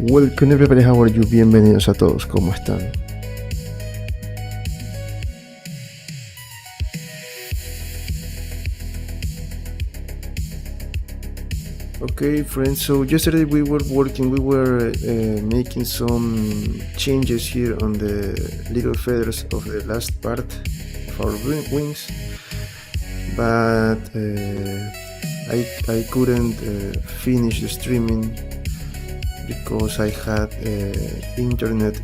Welcome everybody, how are you? Bienvenidos a todos, ¿cómo están? Okay, friends, so yesterday we were making some changes here on the little feathers of the last part of our wings, but I couldn't finish the streaming because I had internet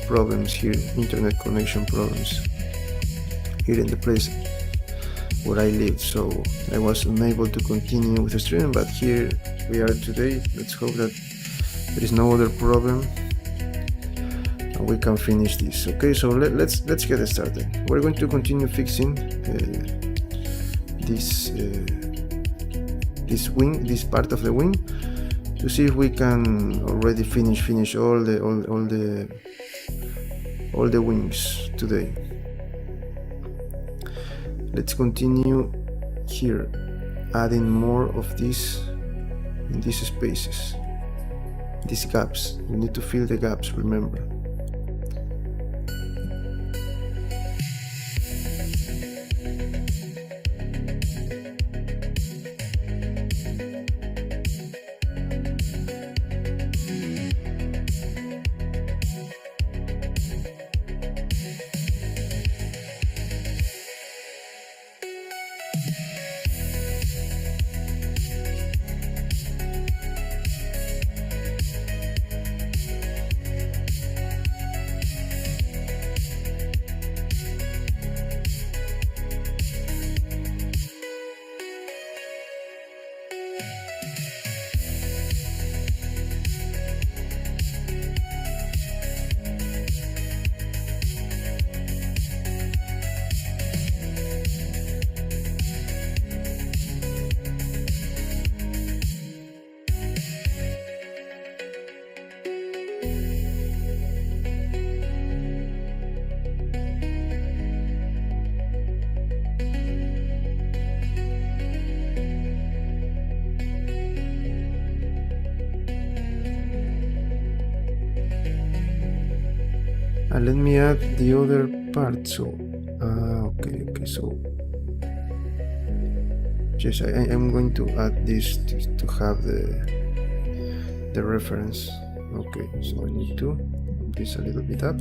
problems here, internet connection problems here in the place where I live, so I was unable to continue with the stream, but here we are today. Let's hope that there is no other problem and we can finish this. Okay, so let's get started. We're going to continue fixing this wing, this part of the wing, to see if we can already finish all the wings today. Let's continue here, adding more of this in these spaces, these gaps. We need to fill the gaps, remember. And let me add the other part. So okay, so yes, I am going to add this to have the reference. Okay, so I need to move this a little bit up.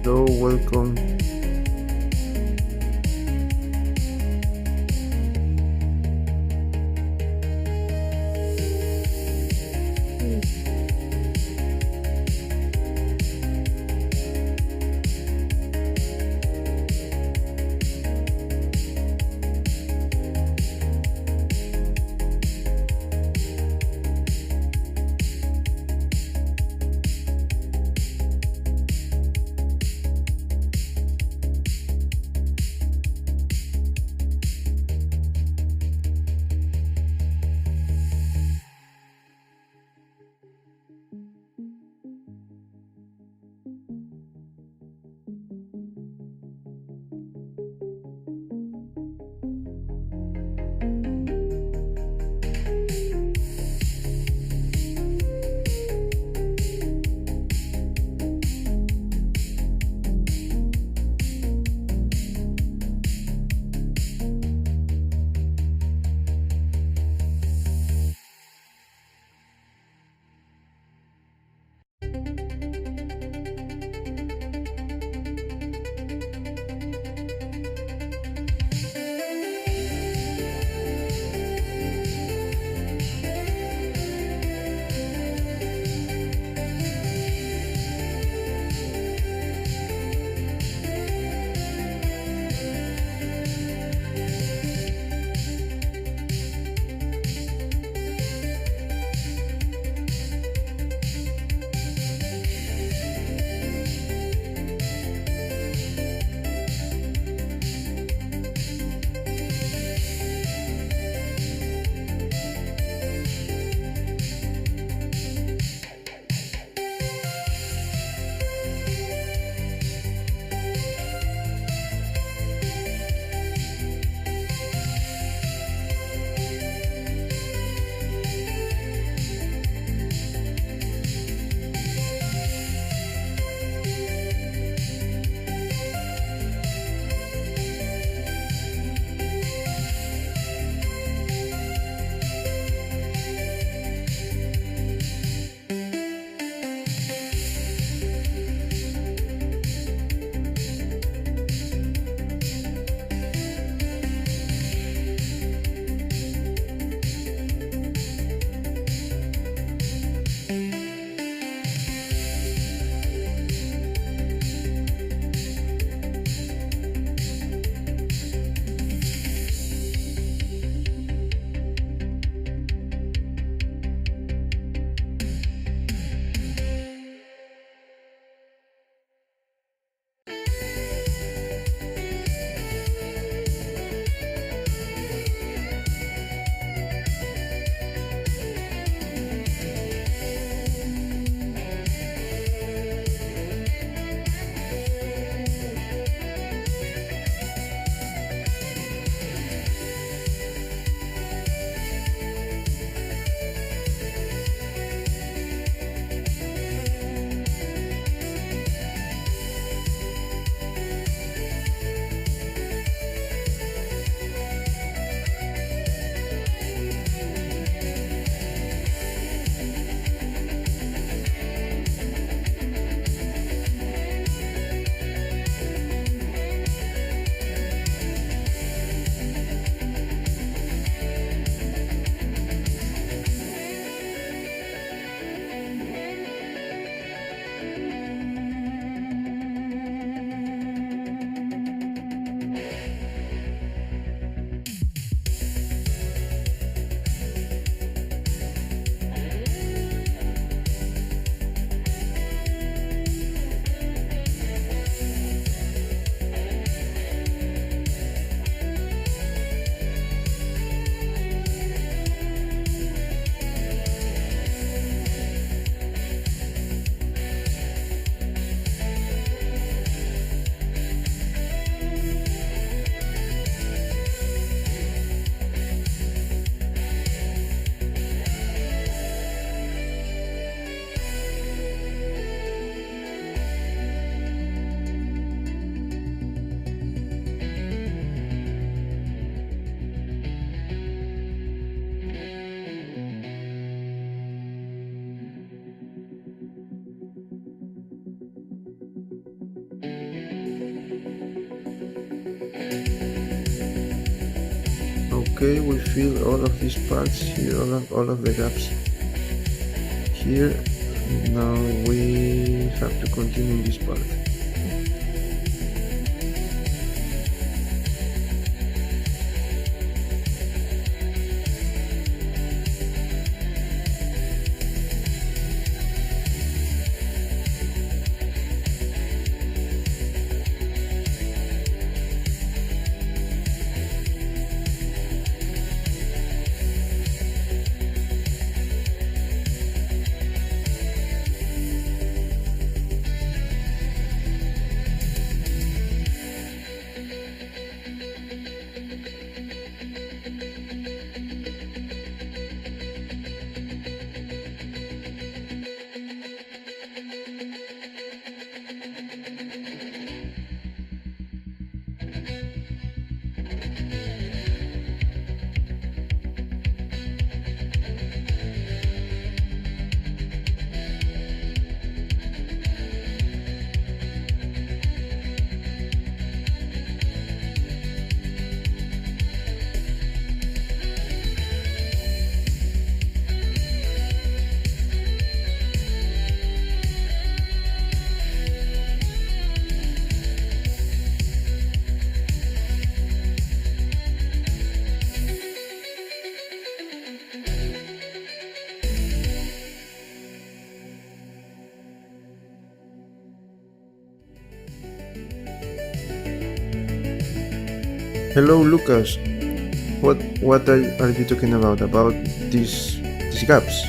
Hello, welcome. Okay, we fill all of these parts here, all of the gaps here. Now we have to continue this part. Hello, Lucas. What are you talking about? About these gaps?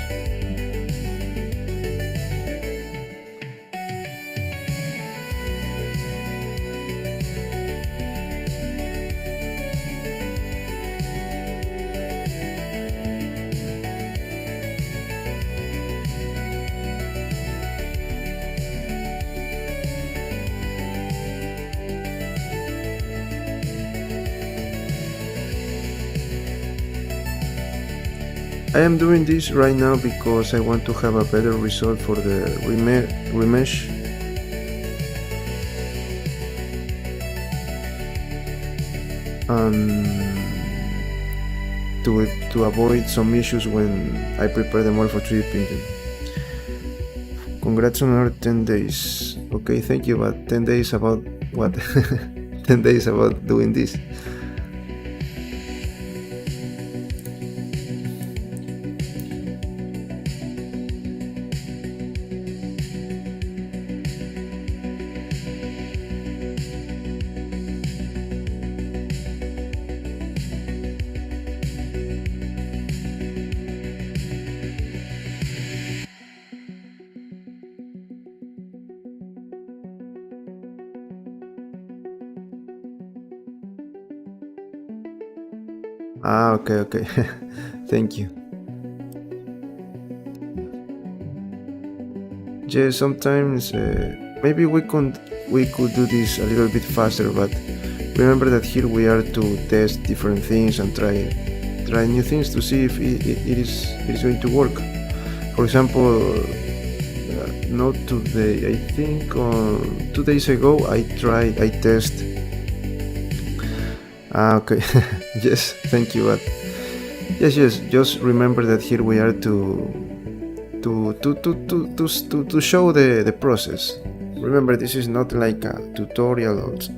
I am doing this right now because I want to have a better result for the remesh. To avoid some issues when I prepare them all for 3D printing. Congrats on our 10 days. Okay, thank you, but 10 days about what? 10 days about doing this. Okay. Thank you. Yes, sometimes maybe we could do this a little bit faster, but remember that here we are to test different things and try new things to see if it is going to work. For example, not today. I think 2 days ago I test. Okay. Yes, thank you. But yes, just remember that here we are to show the process. Remember, this is not like a tutorial also,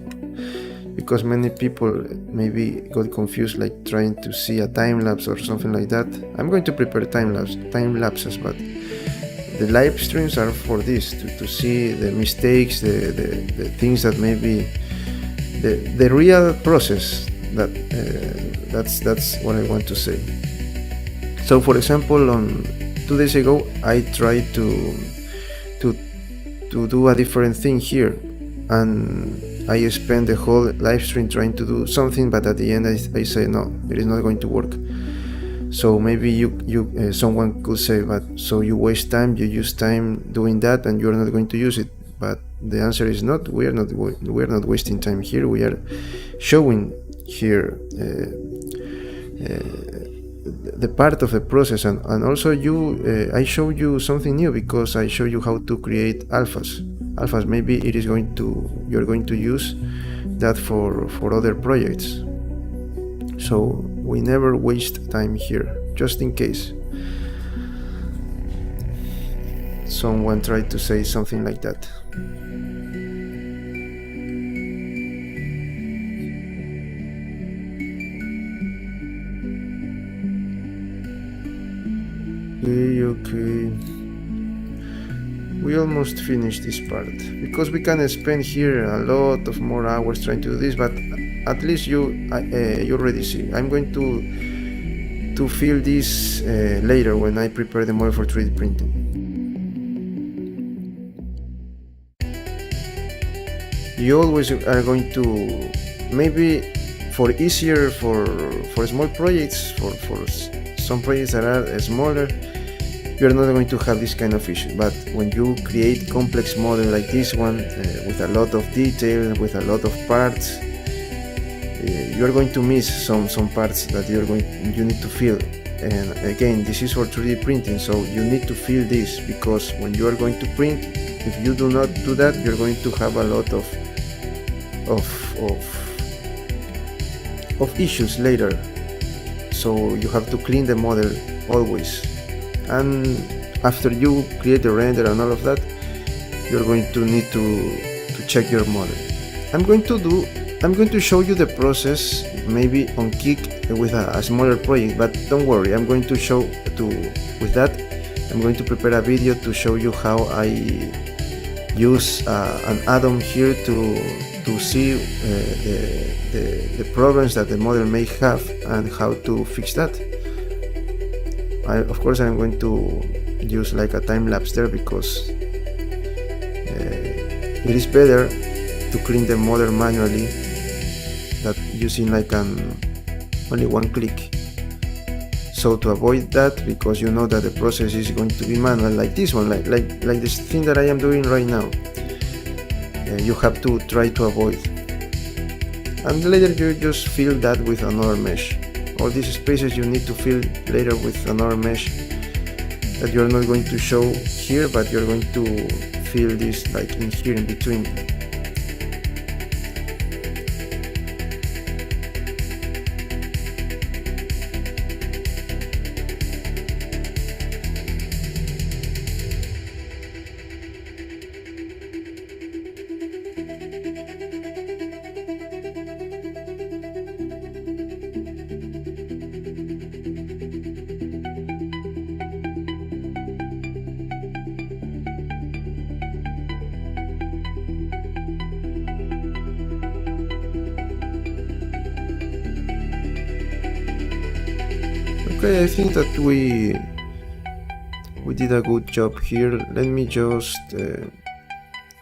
because many people maybe got confused, like trying to see a time lapse or something like that. I'm going to prepare time lapses, but the live streams are for this, to see the mistakes, the things that maybe the real process. That's what I want to say. So, for example, on 2 days ago, I tried to do a different thing here, and I spent the whole live stream trying to do something, but at the end I say no, it is not going to work. So maybe someone could say, but so you waste time, you use time doing that, and you are not going to use it. But the answer is not. We are not wasting time here. We are showing here the part of the process, and also I show you something new, because I show you how to create alphas. Maybe you're going to use that for other projects. So we never waste time here, just in case someone tried to say something like that. Okay, we almost finished this part, because we can spend here a lot of more hours trying to do this, but at least you already see. I'm going to fill this later when I prepare the model for 3D printing. You always are going to, maybe for easier for small projects, for some projects that are smaller, you're not going to have this kind of issue. But when you create complex model like this one, with a lot of detail, with a lot of parts, you're going to miss some parts that you need to fill. And again, this is for 3D printing, so you need to fill this, because when you are going to print, if you do not do that, you're going to have a lot of issues later. So you have to clean the model always, and after you create the render and all of that, you're going to need to check your model. I'm going to show you the process maybe on Kik with a smaller project, but don't worry, I'm going to show with that. I'm going to prepare a video to show you how I use an add-on here to see the problems that the model may have and how to fix that. Of course, I'm going to use like a time lapse there, because it is better to clean the model manually than using like only one click. So to avoid that, because you know that the process is going to be manual, like this one, like this thing that I am doing right now, you have to try to avoid. And later you just fill that with another mesh. All these spaces you need to fill later with another mesh that you're not going to show here, but you're going to fill this like in here in between. Okay, I think that we did a good job here. Let me just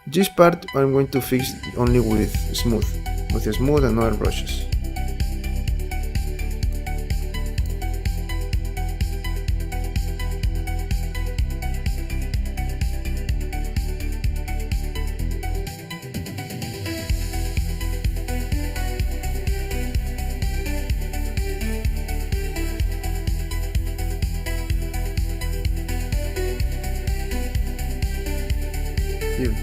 this part I'm going to fix only with smooth and other brushes. Here,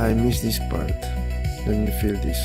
I miss this part. Let me feel this.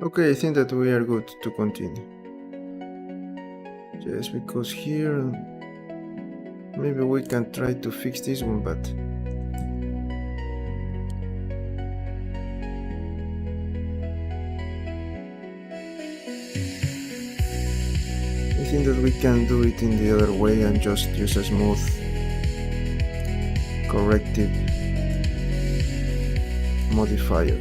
Okay, I think that we are good to continue. Yes, because here maybe we can try to fix this one, but I think that we can do it in the other way and just use a smooth corrective modifier.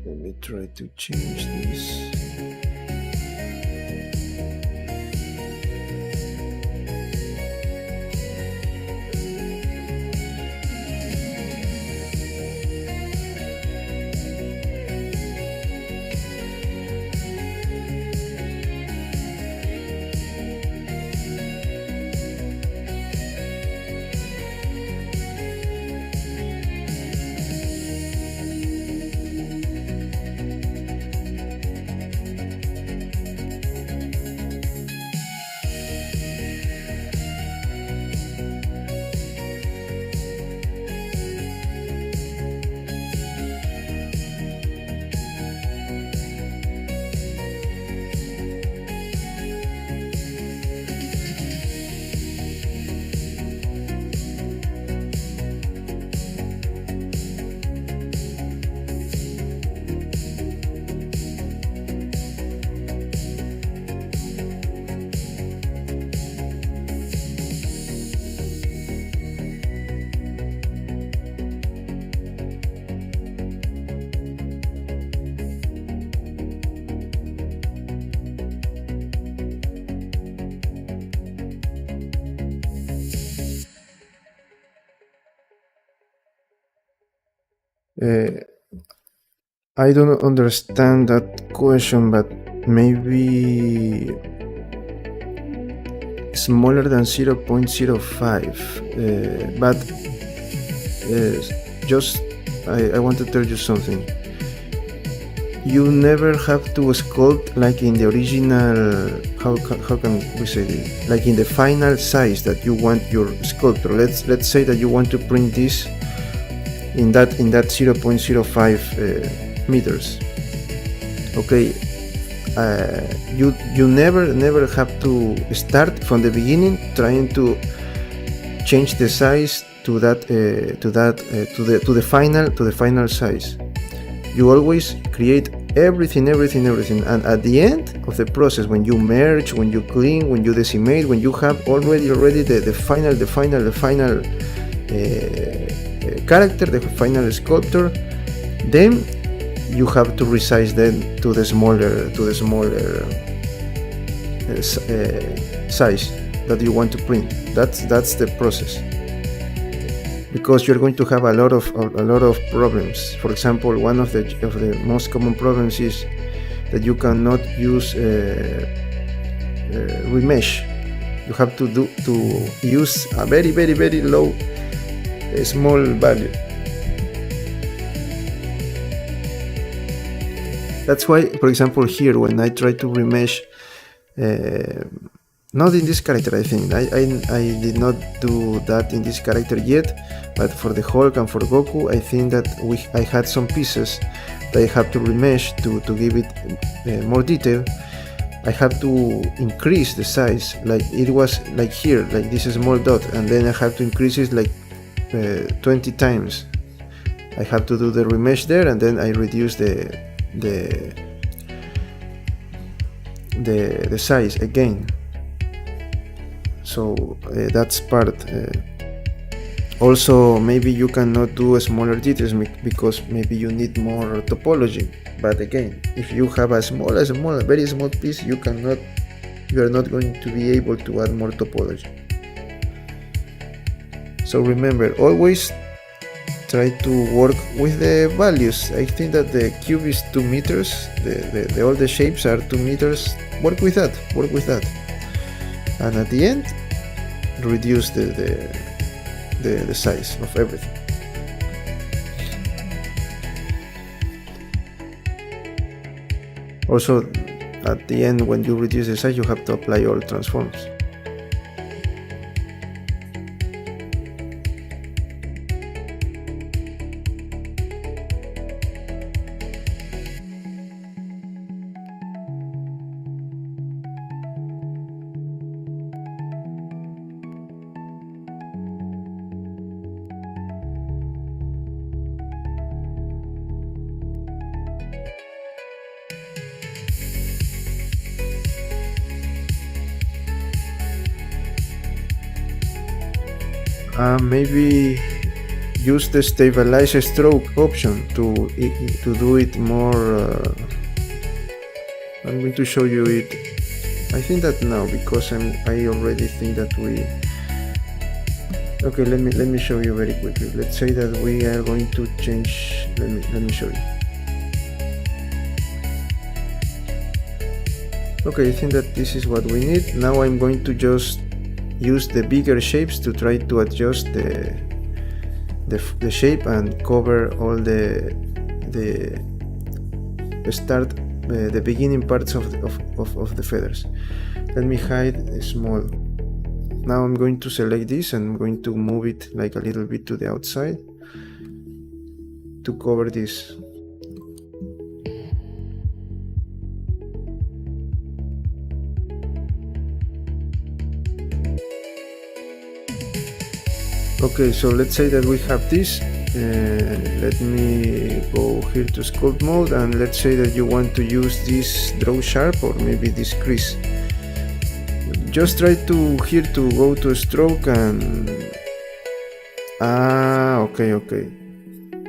Let me try to change this. I don't understand that question, but maybe smaller than 0.05. But just I want to tell you something. You never have to sculpt like in the original, how can we say it? Like in the final size that you want your sculpture. Let's say that you want to print this in that 0.05 meters. Okay, you never have to start from the beginning trying to change the size to the final size. You always create everything, and at the end of the process, when you merge, when you clean, when you decimate, when you have already the final character, the final sculpture, then you have to resize them to the smaller size that you want to print. That's the process, because you're going to have a lot of problems. For example, one of the most common problems is that you cannot use remesh. You have to use a very low small value. That's why, for example, here when I try to remesh, not in this character, I think I did not do that in this character yet, but for the Hulk and for Goku, I think that I had some pieces that I have to remesh to give it more detail. I have to increase the size, like it was like here, like this small dot, and then I have to increase it like 20 times. I have to do the remesh there, and then I reduce the size again. So that's part. Also, maybe you cannot do smaller details because maybe you need more topology. But again, if you have a very small piece, you are not going to be able to add more topology. So remember, always try to work with the values. I think that the cube is 2 meters. All the shapes are 2 meters. Work with that. And at the end, reduce the size of everything. Also, at the end, when you reduce the size, you have to apply all transforms. Maybe use the stabilize stroke option to do it more. I'm going to show you it. I think that now, because I already think that we. Okay, let me show you very quickly. Let's say that we are going to change. Let me show you. Okay, I think that this is what we need. Now I'm going to just use the bigger shapes to try to adjust the shape and cover all the beginning parts of the feathers. Let me hide small. Now I'm going to select this and I'm going to move it like a little bit to the outside to cover this. Okay, so let's say that we have this. Let me go here to sculpt mode, and let's say that you want to use this draw sharp or maybe this crease. Just try to go to stroke and okay,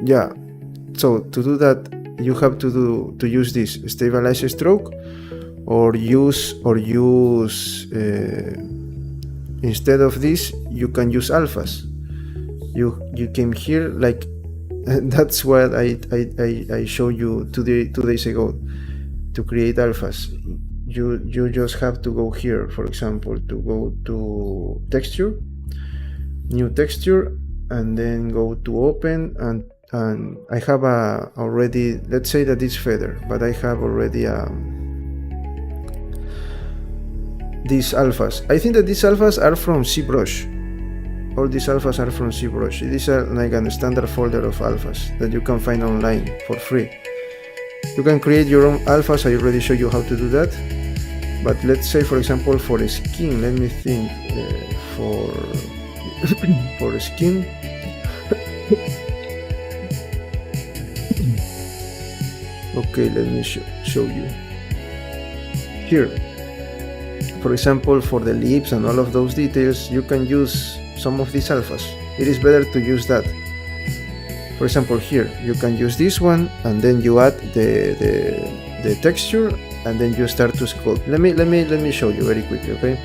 yeah. So to do that, you have to use this stabilize stroke, or use instead of this you can use alphas. You came here like And that's what I showed you 2 days ago. To create alphas, you just have to go here, for example, to go to texture, new texture, and then go to open, and I have already, let's say that it's feather, but I have already these alphas. I think that these alphas are from ZBrush. All these alphas are from ZBrush. It is like a standard folder of alphas that you can find online for free. You can create your own alphas. I already showed you how to do that. But let's say, for example, for a skin, let me think, for a skin. Okay, let me show you. Here, for example, for the lips and all of those details, you can use some of these alphas. It is better to use that. For example, here you can use this one, and then you add the texture, and then you start to sculpt. Let me show you very quickly, okay?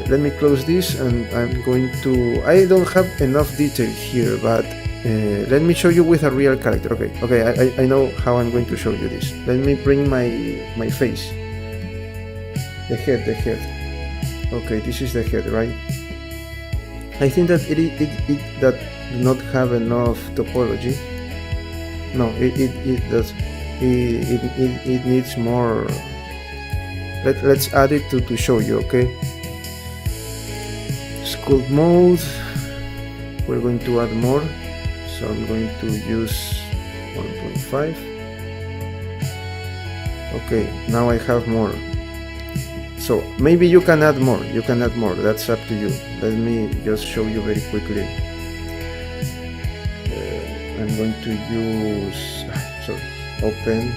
Let me close this, and I'm going to. I don't have enough detail here, but let me show you with a real character. Okay. I know how I'm going to show you this. Let me bring my face. The head. Okay, this is the head, right? I think that it that do not have enough topology. No, it does. It needs more. Let's add it to show you, okay? Sculpt mode. We're going to add more, so I'm going to use 1.5. Okay, now I have more. So maybe you can add more. That's up to you. Let me just show you very quickly. I'm going to use open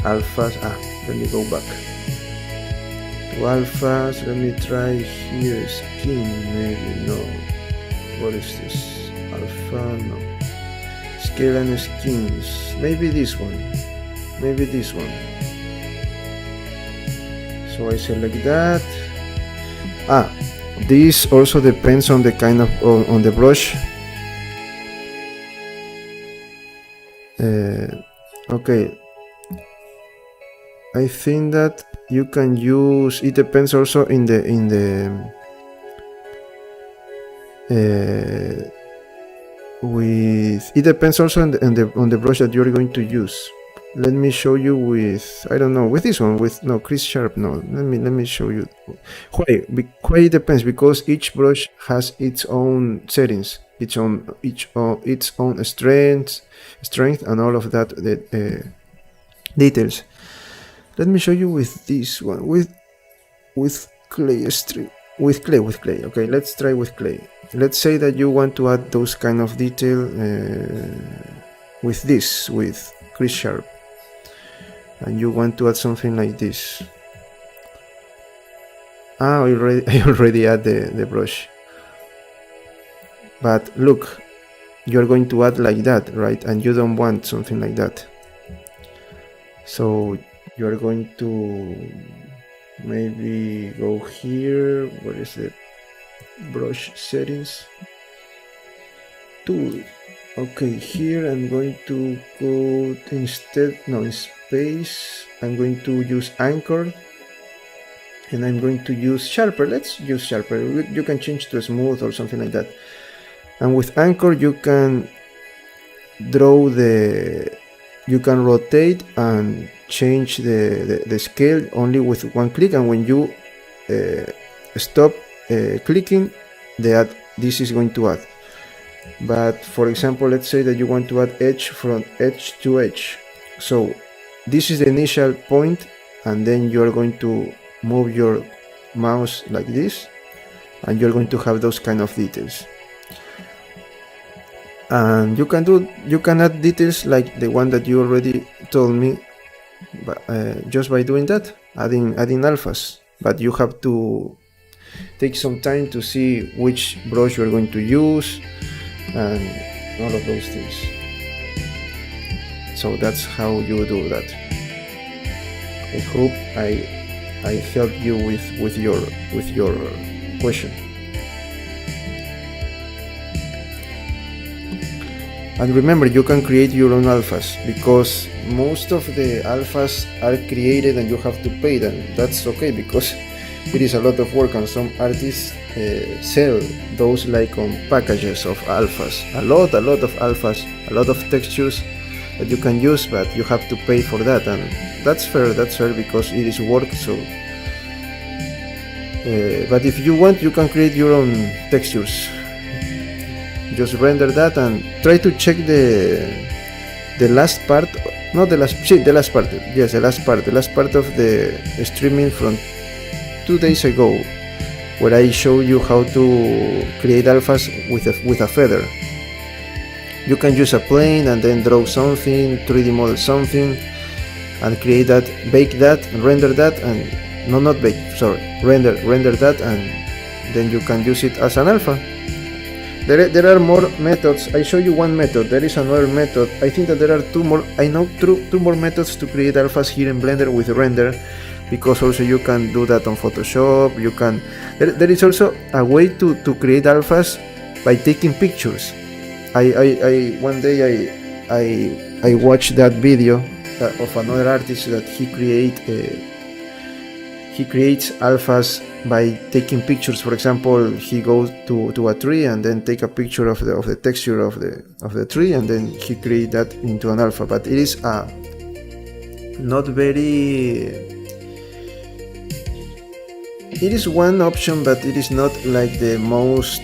alphas. Let me go back to alphas. Let me try here skin. Maybe no. What is this? Alpha, no. Scale and skins. Maybe this one. So I select that. This also depends on the kind of on the brush. Okay. I think that you can use. It depends also in the it depends also on the brush that you're going to use. Let me show you with, I don't know, with this one, with no Chris Sharp. No, let me show you why it depends, because each brush has its own settings, its own strength and all of that, the details. Let me show you with this one, with clay. Okay, let's try with clay. Let's say that you want to add those kind of detail with Chris Sharp, and you want to add something like this. I already add the brush, but look, you're going to add like that, right? And you don't want something like that, so you're going to maybe go here. What is the brush settings tool? Okay, here I'm going to go in space. I'm going to use anchor, and I'm going to use sharper. Let's use sharper. You can change to smooth or something like that. And with anchor you can draw you can rotate and change the scale only with one click, and when you stop clicking, this is going to add. But for example, let's say that you want to add edge from edge to edge. So this is the initial point, and then you are going to move your mouse like this, and you're going to have those kind of details. And you can add details like the one that you already told me, but just by doing that, adding alphas. But you have to take some time to see which brush you are going to use and all of those things. So that's how you do that. I hope I helped you with your question. And remember, you can create your own alphas, because most of the alphas are created and you have to pay them. That's okay, because it is a lot of work, and some artists sell those like on packages of alphas. A lot of alphas, a lot of textures that you can use, but you have to pay for that, and that's fair because it is work. So but if you want, you can create your own textures. Just render that and try to check the last part, not the last, the last part, yes, the last part of the streaming from 2 days ago, where I show you how to create alphas with a feather. You can use a plane and then draw something, 3D model something, and create that, bake that, and render that, and not bake, sorry, render that, and then you can use it as an alpha. There are more methods. I show you one method. There is another method. I think that there are two more. I know two more methods to create alphas here in Blender with render, because also you can do that on Photoshop. You can. There is also a way to create alphas by taking pictures. I one day I watched that video of another artist that he creates alphas by taking pictures. For example, he goes to a tree and then take a picture of the texture of the tree, and then he create that into an alpha. But it is not very. It is one option, but it is not like the most.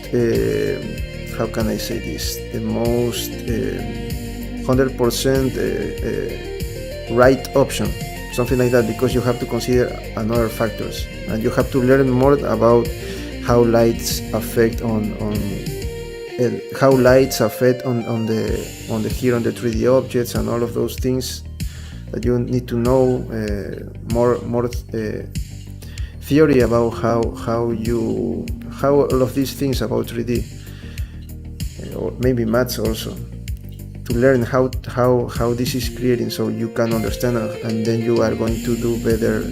How can I say this? The most 100% right option. Something like that, because you have to consider another factors, and you have to learn more about how lights affect on the here on the 3D objects, and all of those things that you need to know, more theory about how all of these things about 3D, or maybe maths also, to learn how this is creating, so you can understand, and then you are going to do better.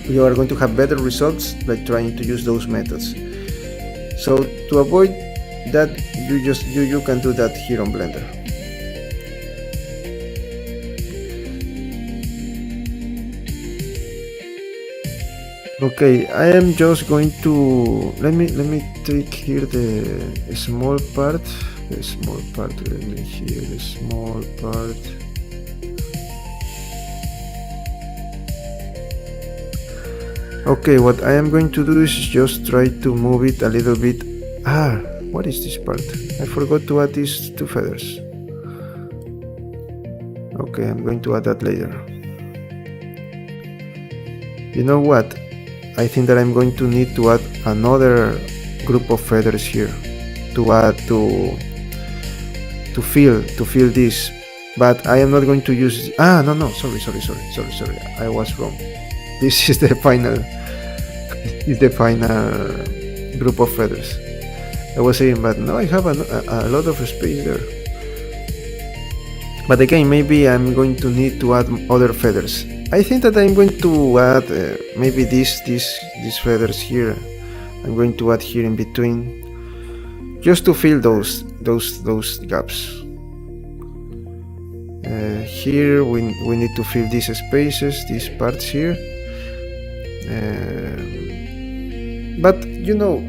You are going to have better results by trying to use those methods. So to avoid that, you can do that here on Blender. Okay, I am just going to let me take here the small part. Let me here the small part. Okay, what I am going to do is just try to move it a little bit. What is this part? I forgot to add these two feathers. Okay, I'm going to add that later. You know what? I think that I'm going to need to add another group of feathers here to add to fill this, but I am not going to use. No, sorry, I was wrong. This is the final group of feathers. I was saying, but no, I have a lot of space there. But again, maybe I'm going to need to add other feathers. I think that I'm going to add maybe these feathers here. I'm going to add here in between, just to fill those gaps. Here we need to fill these spaces, these parts here. But you know,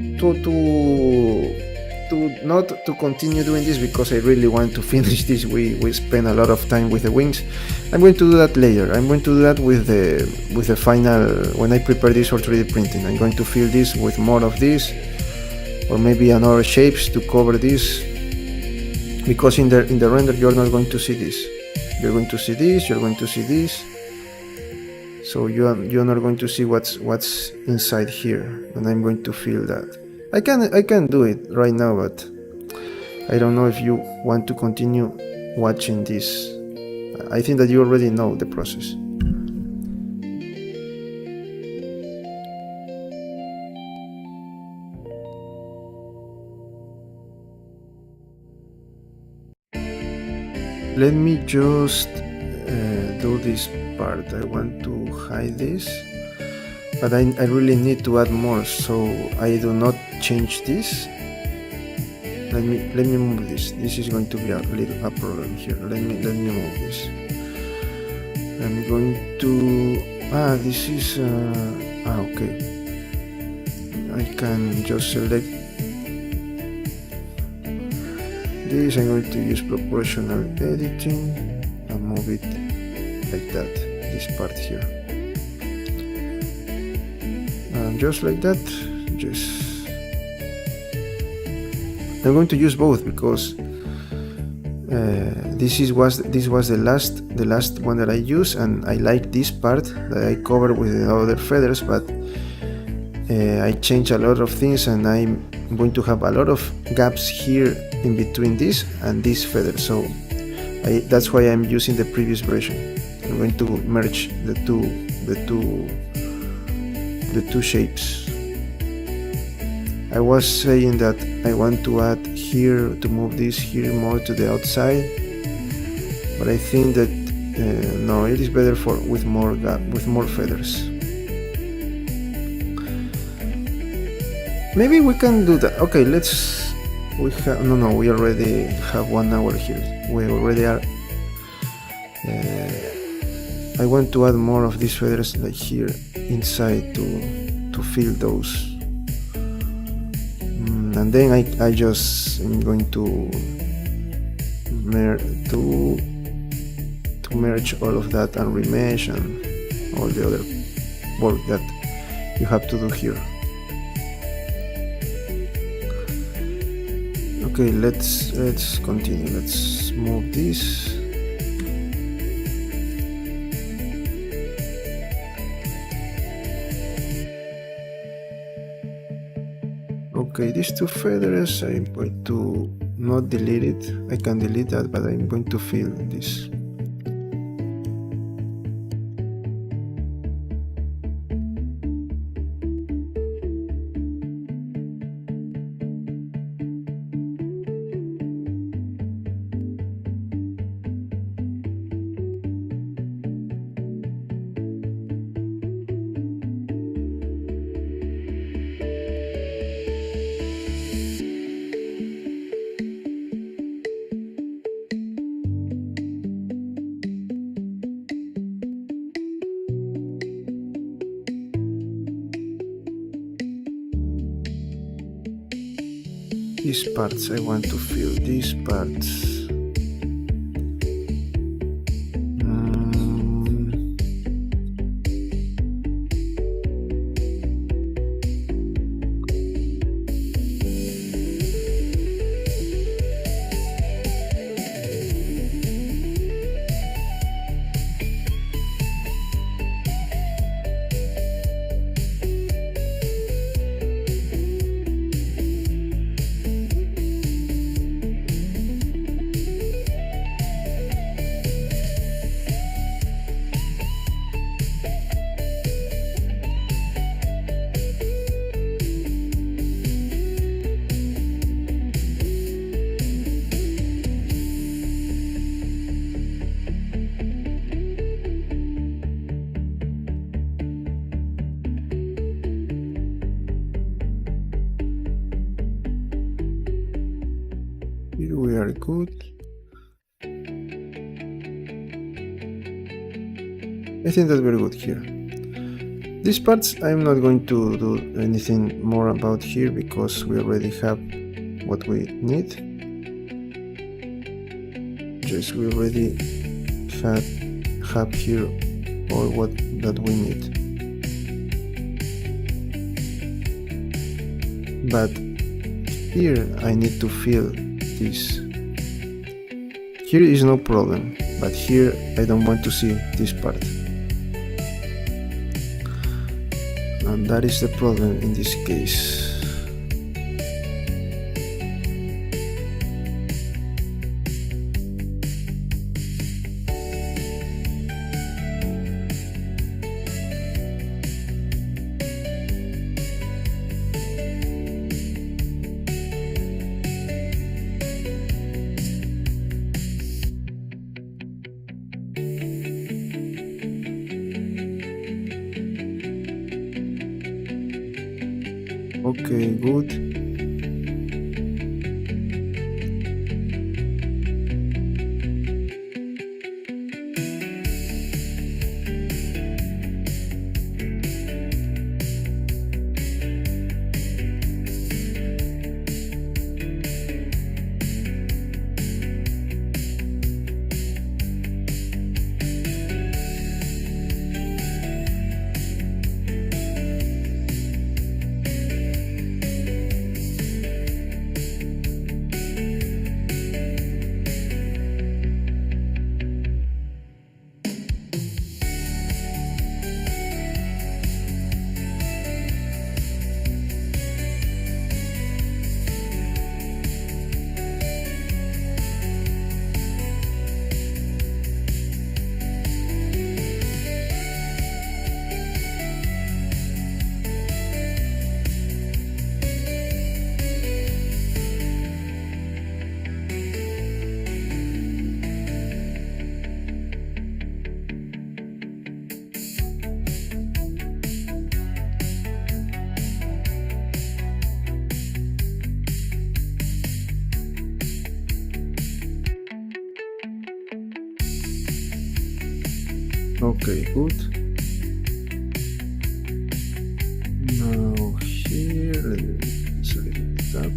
not to continue doing this, because I really want to finish this. We spend a lot of time with the wings. I'm going to do that later. I'm going to do that with the final, when I prepare this for 3D printing. I'm going to fill this with more of this, or maybe another shapes to cover this, because in the render you're not going to see this. You're going to see this, you're going to see this, so you're not going to see what's inside here, and I'm going to fill that. I can do it right now, but I don't know if you want to continue watching this. I think that you already know the process. Let me just do this part. I want to hide this, but I really need to add more, so I do not change this. let me move this. This is going to be a little problem here. Let me move this. I'm going to this is okay. I can just select this. I'm going to use proportional editing and move it like that, this part here, and just like that. I'm going to use both because this was the last one that I used, and I like this part that I covered with the other feathers, but I changed a lot of things, and I'm going to have a lot of gaps here in between this and this feather, so that's why I'm using the previous version. I'm going to merge the two shapes. I was saying that I want to add here, to move this here more to the outside, but I think that no, it is better with more feathers. Maybe we can do that. Okay, we already have 1 hour here. We already are. I want to add more of these feathers like here inside to fill those. And then I just am going to merge all of that and remesh and all the other work that you have to do here. Okay, let's continue. Let's move this. Okay, these two feathers, I'm going to not delete it. I can delete that, but I'm going to fill this. These parts, I want to fill these parts. Here we are good. I think that we're good here. These parts I'm not going to do anything more about here because we already have what we need. Just we already have here all what that we need. But here I need to fill this. Here is no problem, but here I don't want to see this part. And that is the problem in this case. Okay, good. Okay, good. Now here, let me select it up.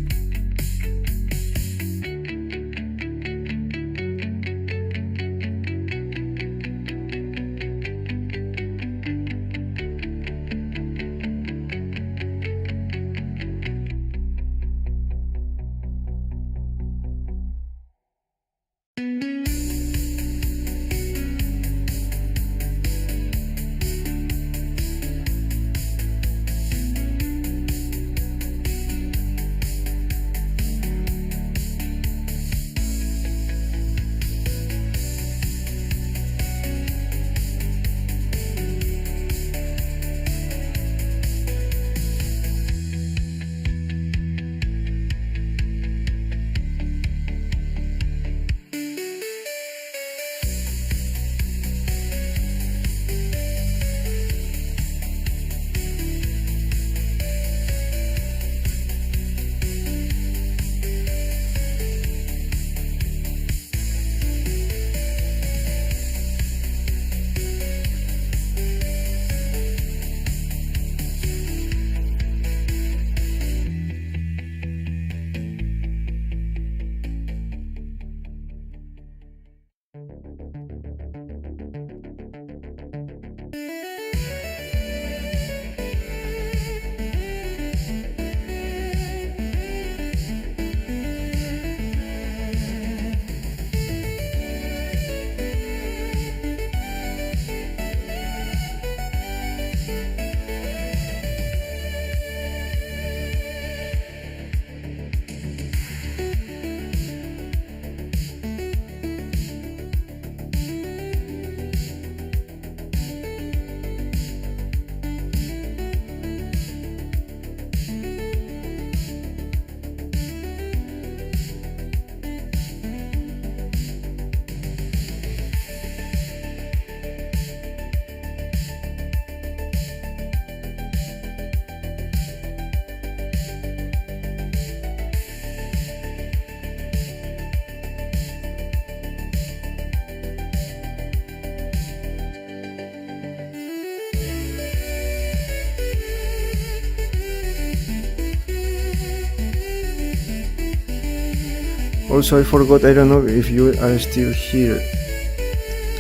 Also, I forgot, I don't know if you are still here,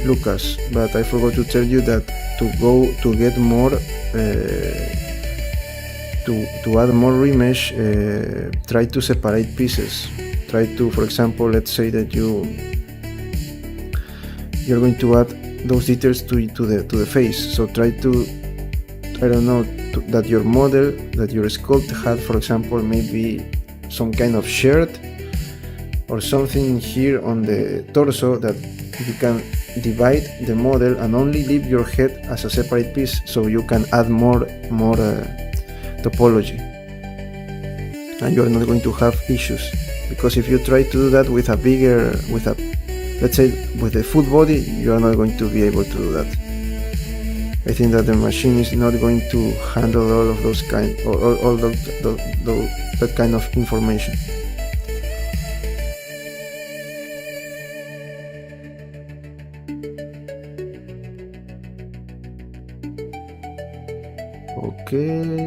Lucas, but I forgot to tell you that to get more, to add more remesh, try to separate pieces. Try to, for example, let's say that you're going to add those details to the face. So try to, I don't know, that your model, that your sculpt had, for example, maybe some kind of shirt or something here on the torso, that you can divide the model and only leave your head as a separate piece, so you can add more topology, and you're not going to have issues. Because if you try to do that with let's say with a full body, you are not going to be able to do that. I think that the machine is not going to handle all of those that kind of information. Okay.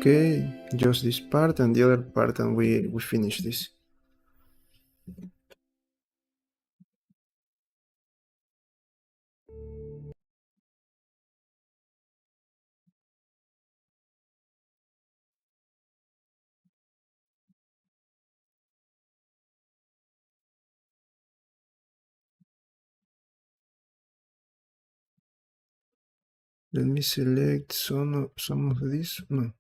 Okay, just this part and the other part, and we finish this. Let me select some of this. No,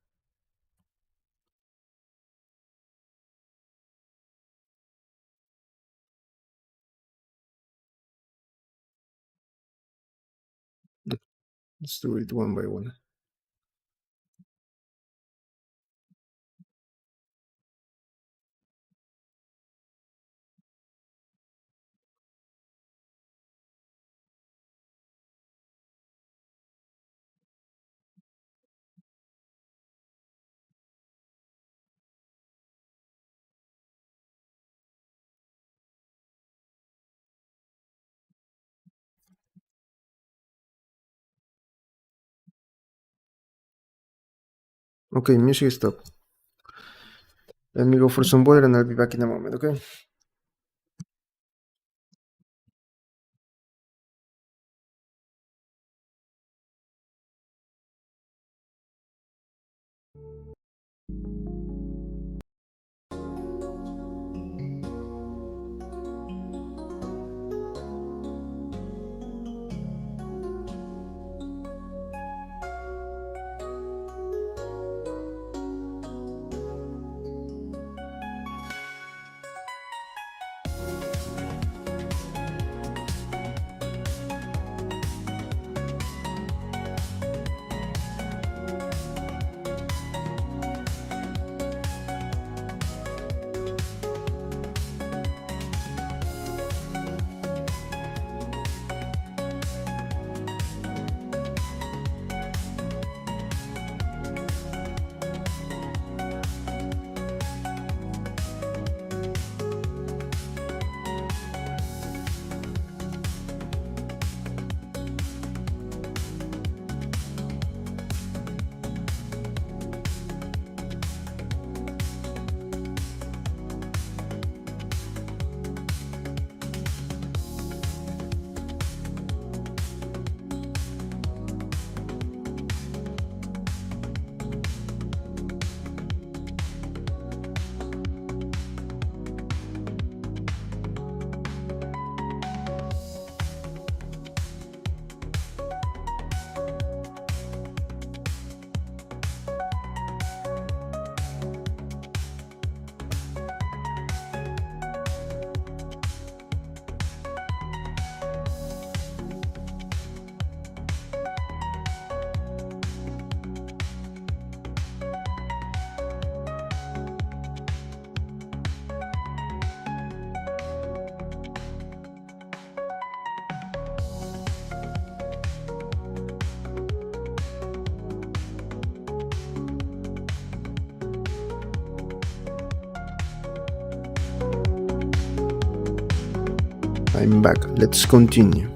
let's do it one by one. Okay, music stop. Let me go for some water and I'll be back in a moment, okay? I'm back. Let's continue.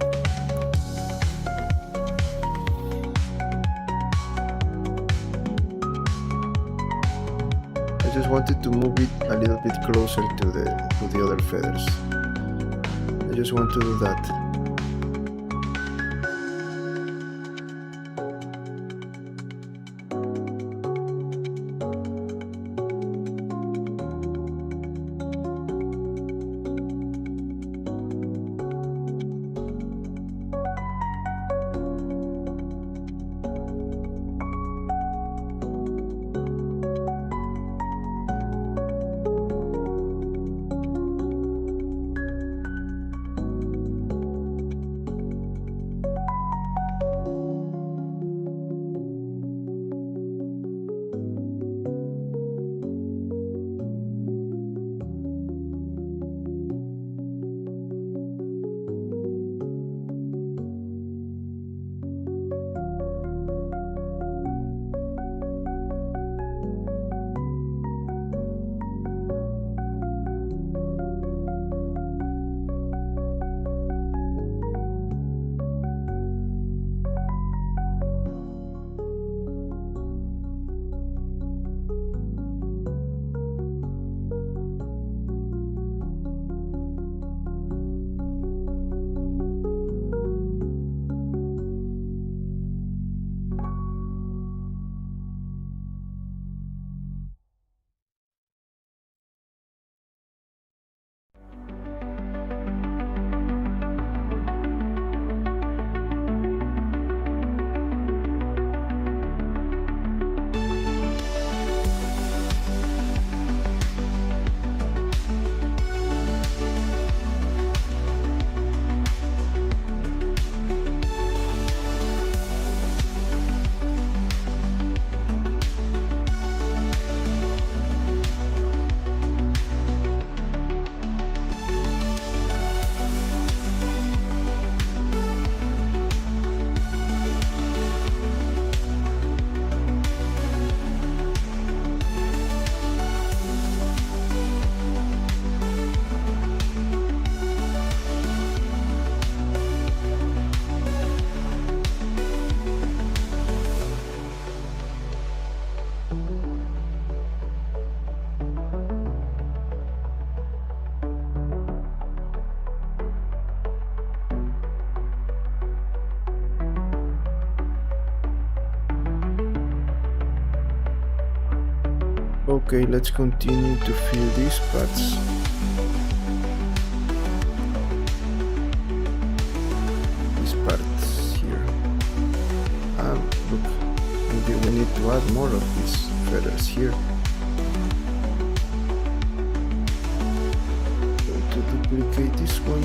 I just wanted to move it a little bit closer to the other feathers. I just want to do that. Okay, let's continue to fill these parts. These parts here. Look, maybe we need to add more of these feathers here. Going to duplicate this one.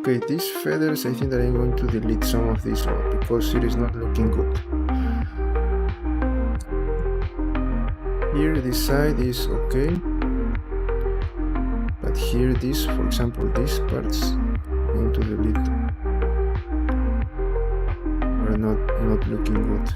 Okay, these feathers, I think that I'm going to delete some of this one because it is not looking good. Here this side is okay, but here this, for example, these parts I'm going to delete. Are not looking good.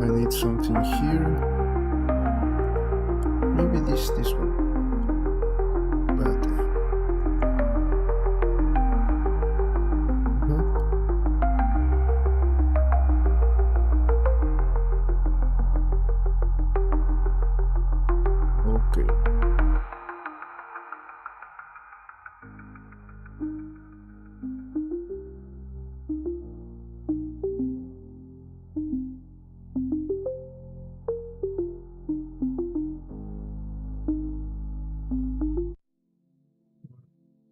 I need something here. Maybe this one. But okay.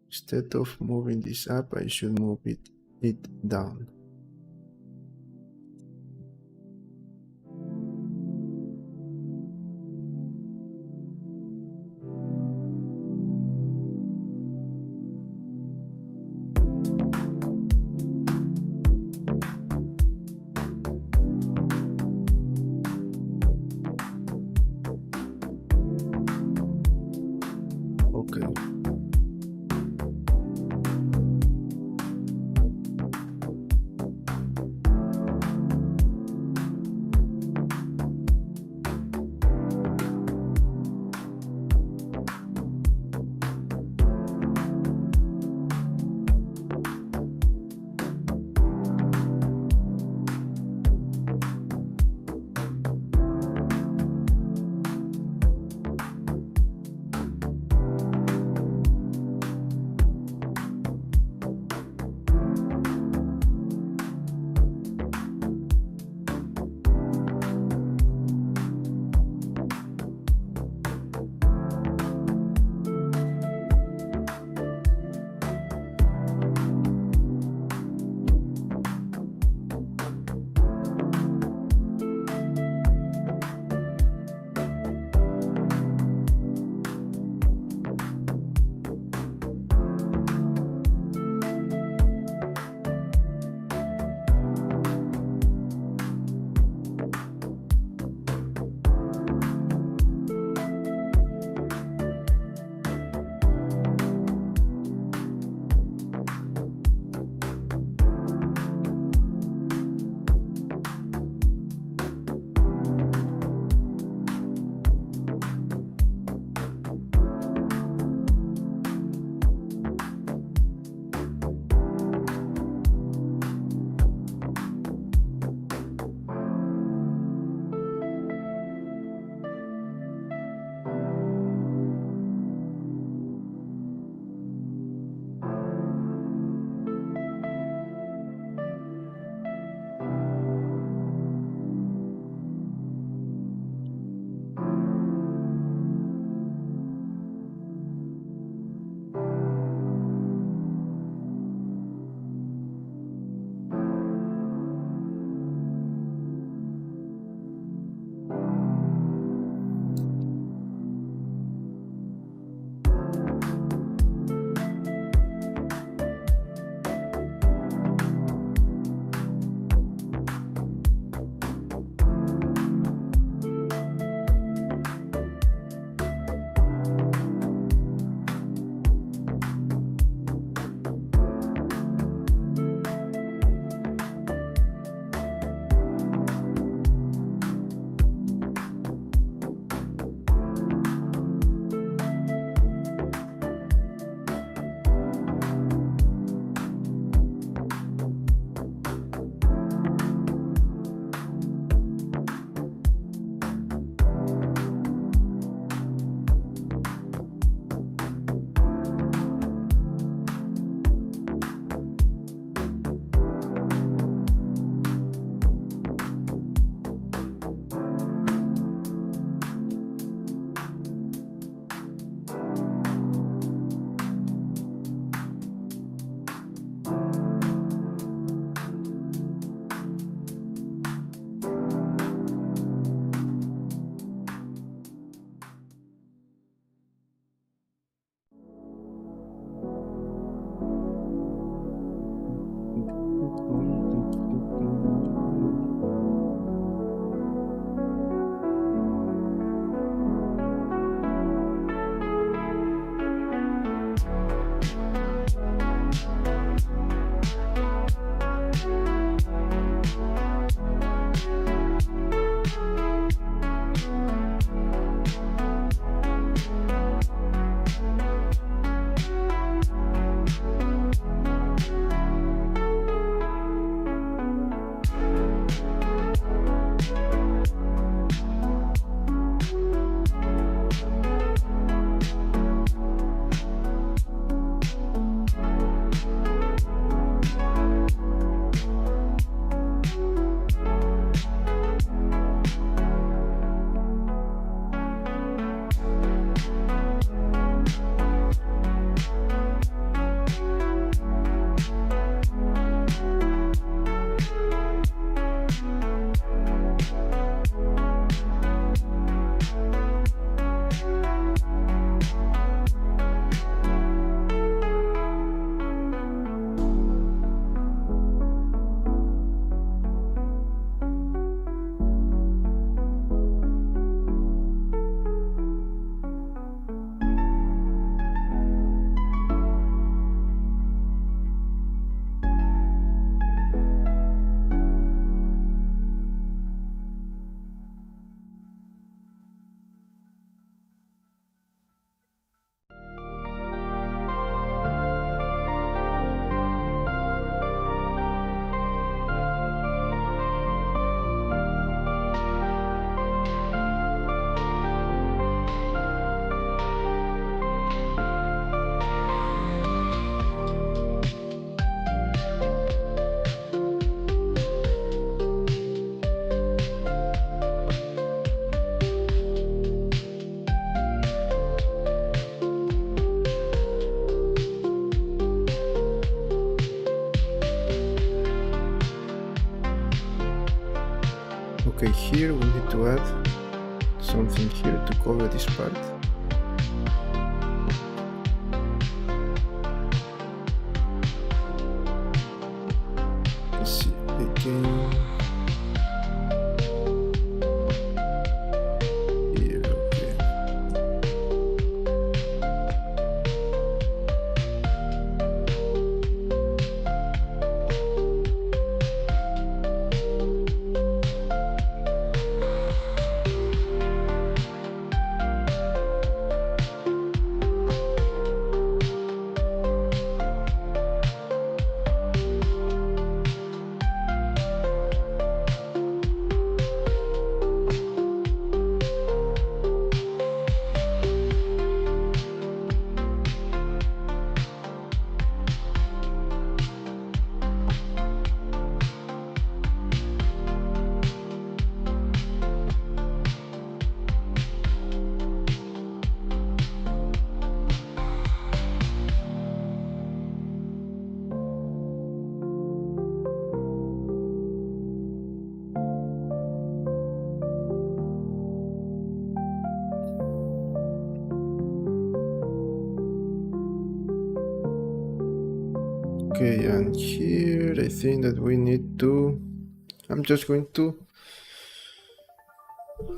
Instead of moving this up, I should move it down. Okay. Okay, here we need to add something here to cover this part. Let's see again. Here, okay. Okay, and here I think that we need to, I'm just going to,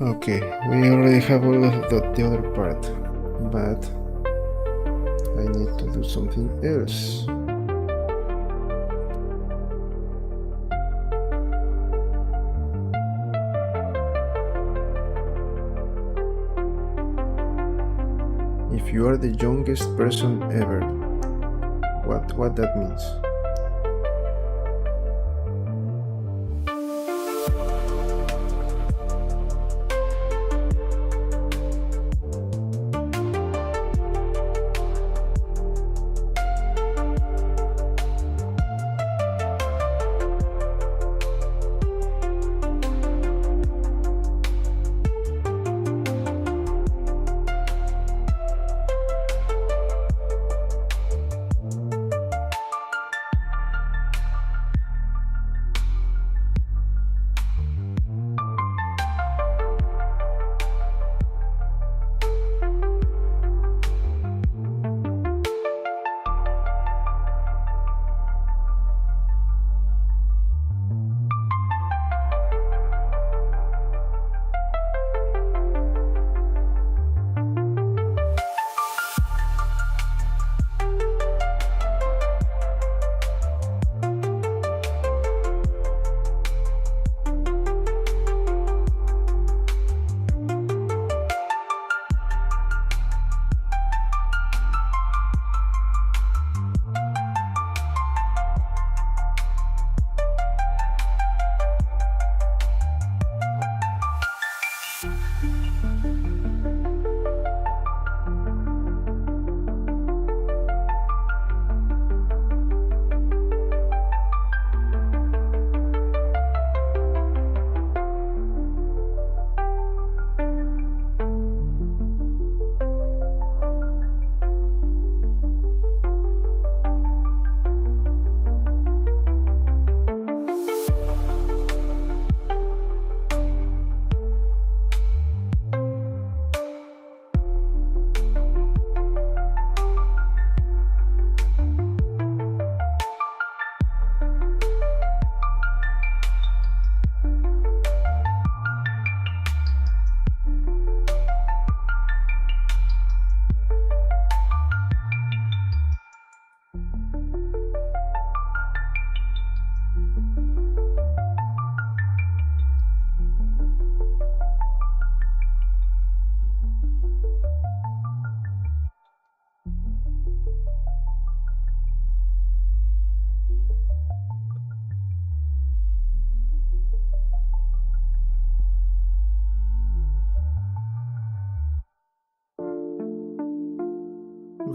okay, we already have all of the other part, but I need to do something else. If you are the youngest person ever, what that means?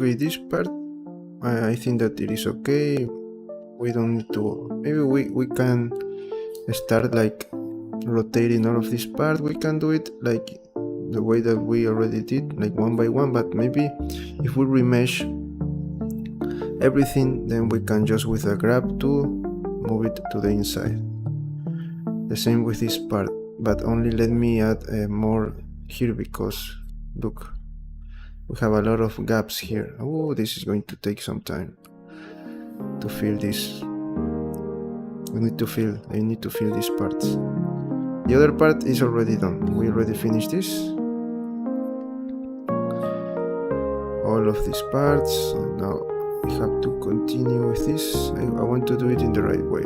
Okay, this part I think that it is okay. We don't need to, maybe we can start like rotating all of this part. We can do it like the way that we already did, like one by one, but maybe if we remesh everything, then we can just with a grab tool move it to the inside. The same with this part. but only let me add more here because look, we have a lot of gaps here. Oh, this is going to take some time to fill this. I need to fill these parts. The other part is already done. We already finished this. All of these parts. So now we have to continue with this. I want to do it in the right way.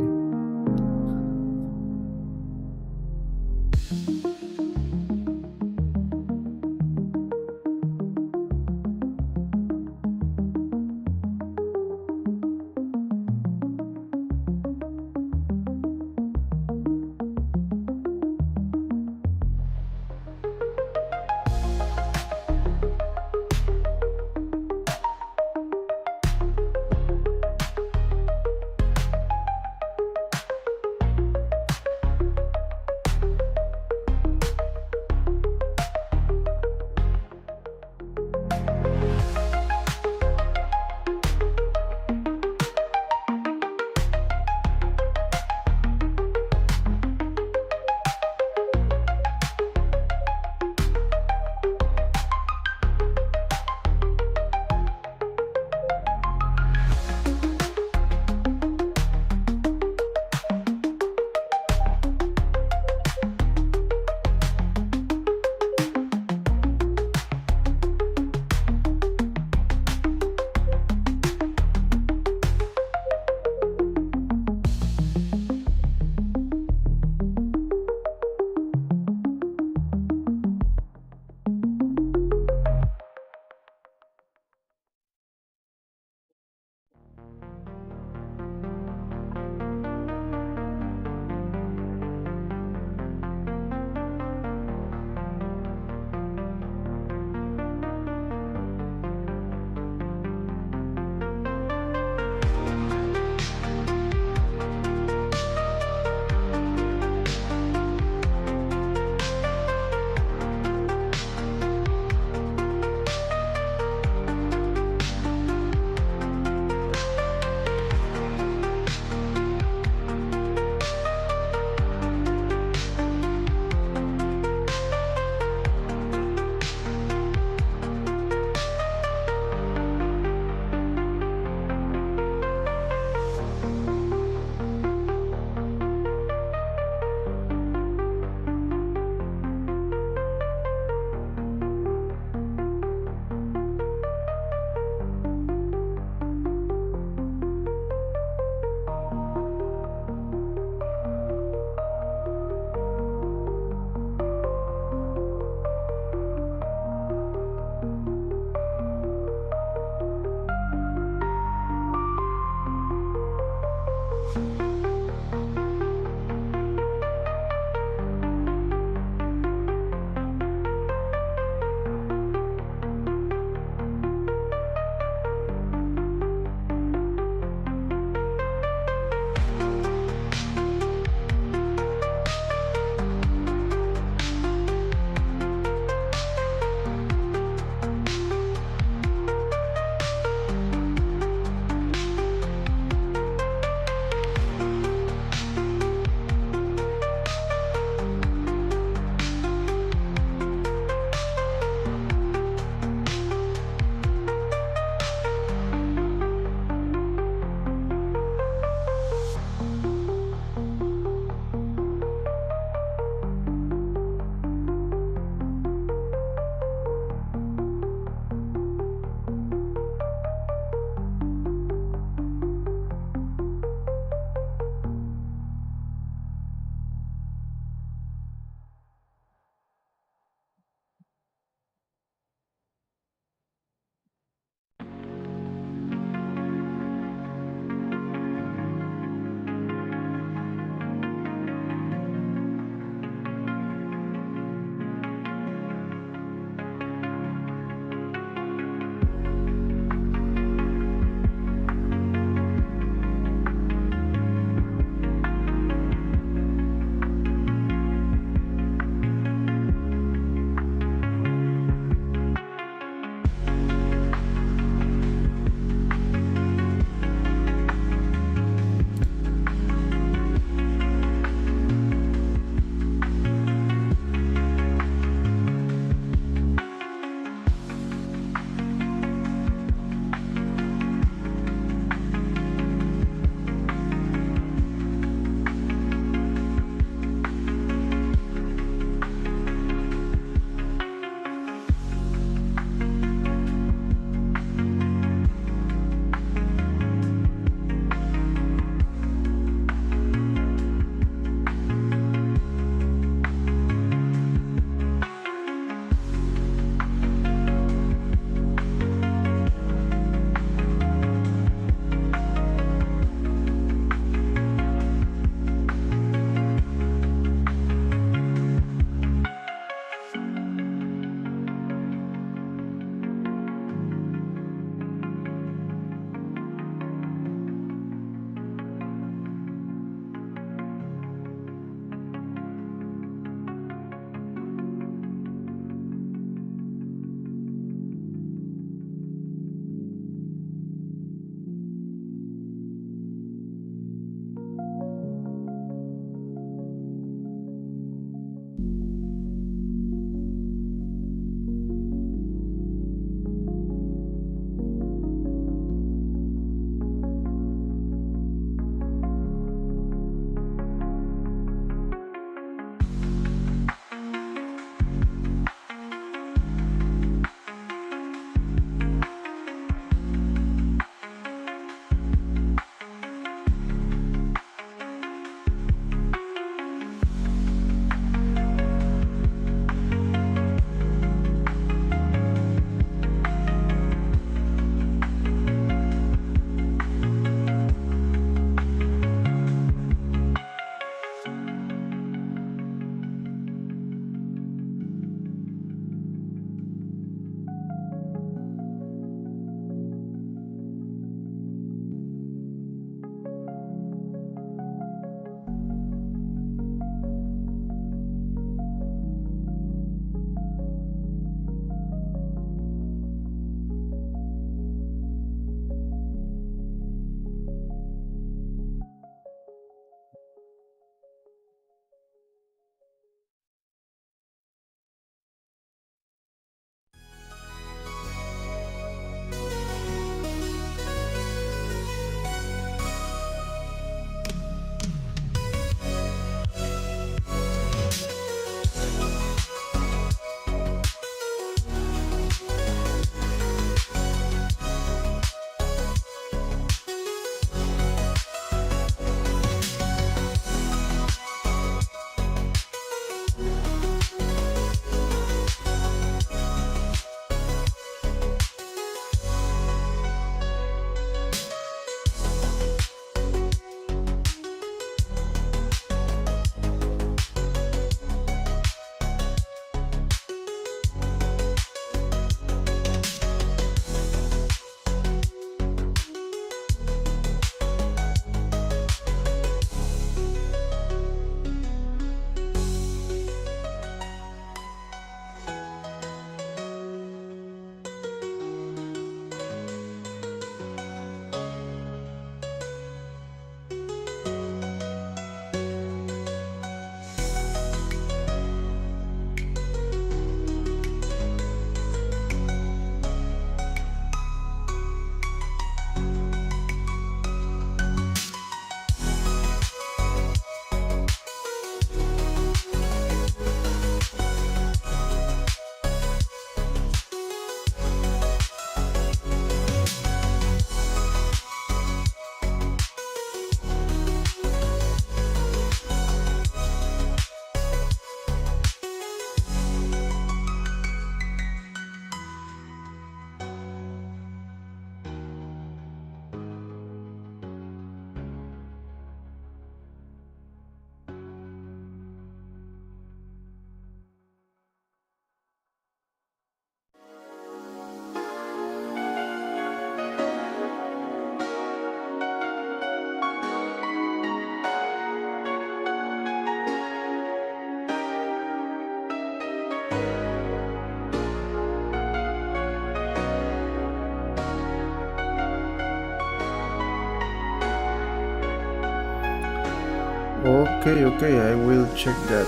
Okay, okay, I will check that.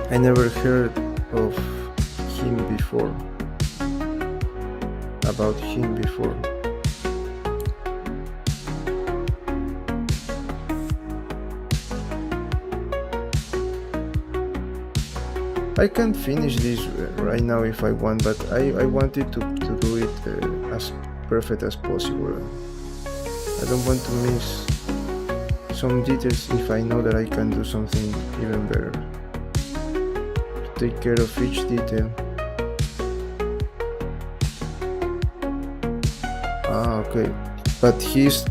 I never heard of him before, about him before. I can finish this right now if I want, but I wanted to do it as perfect as possible. I don't want to miss some details if I know that I can do something even better. Take care of each detail. Ah, okay. But he's,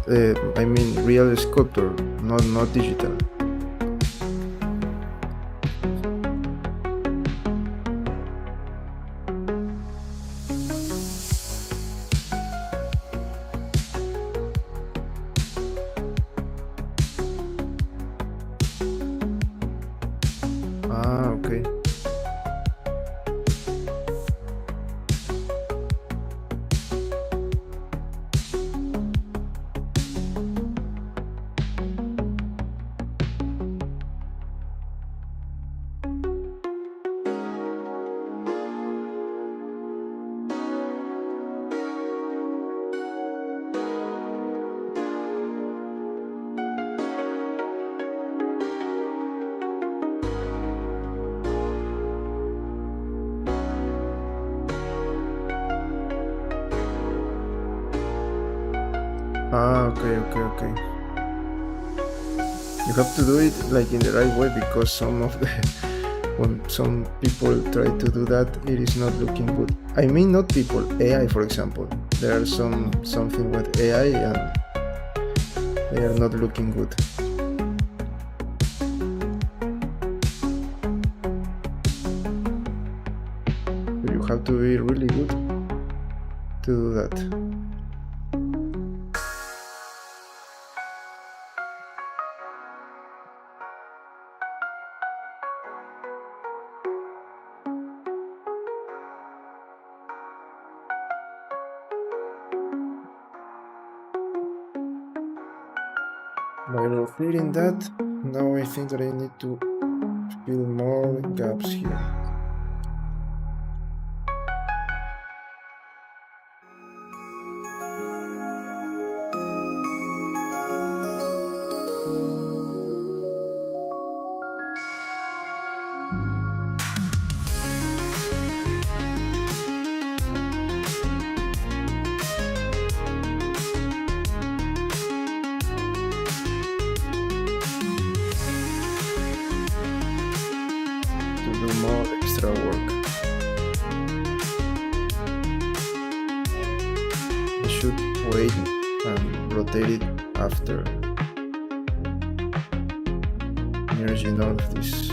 I mean, real sculptor, not digital. Ah, okay. Ah, okay, okay, okay. You have to do it like in the right way because some of the when some people try to do that, it is not looking good. I mean, not people, AI, for example. There are something with AI and they are not looking good. So you have to be really good to do that. By rotating that, now I think that I need to fill more gaps here. To do more extra work. I should wait and rotate it after merging all of this.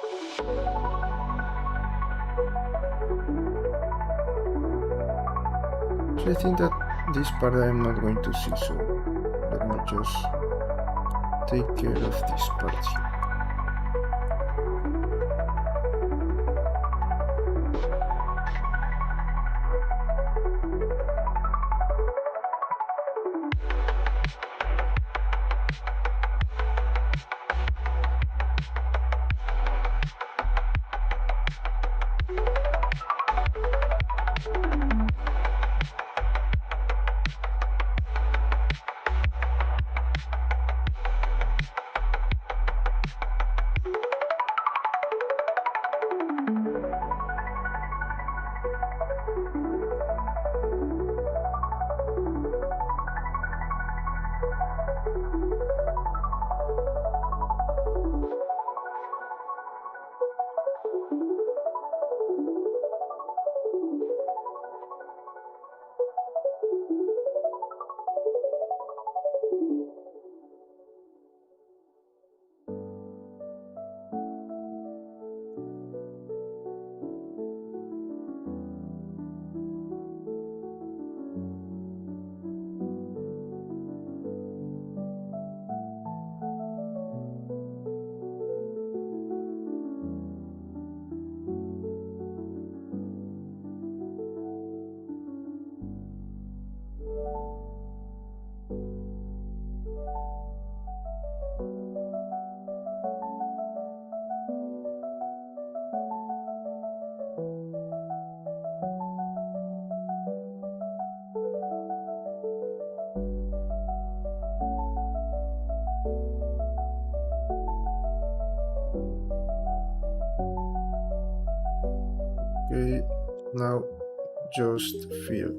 So I think that this part I'm not going to see, so let me just take care of this part here. Okay, now just feel.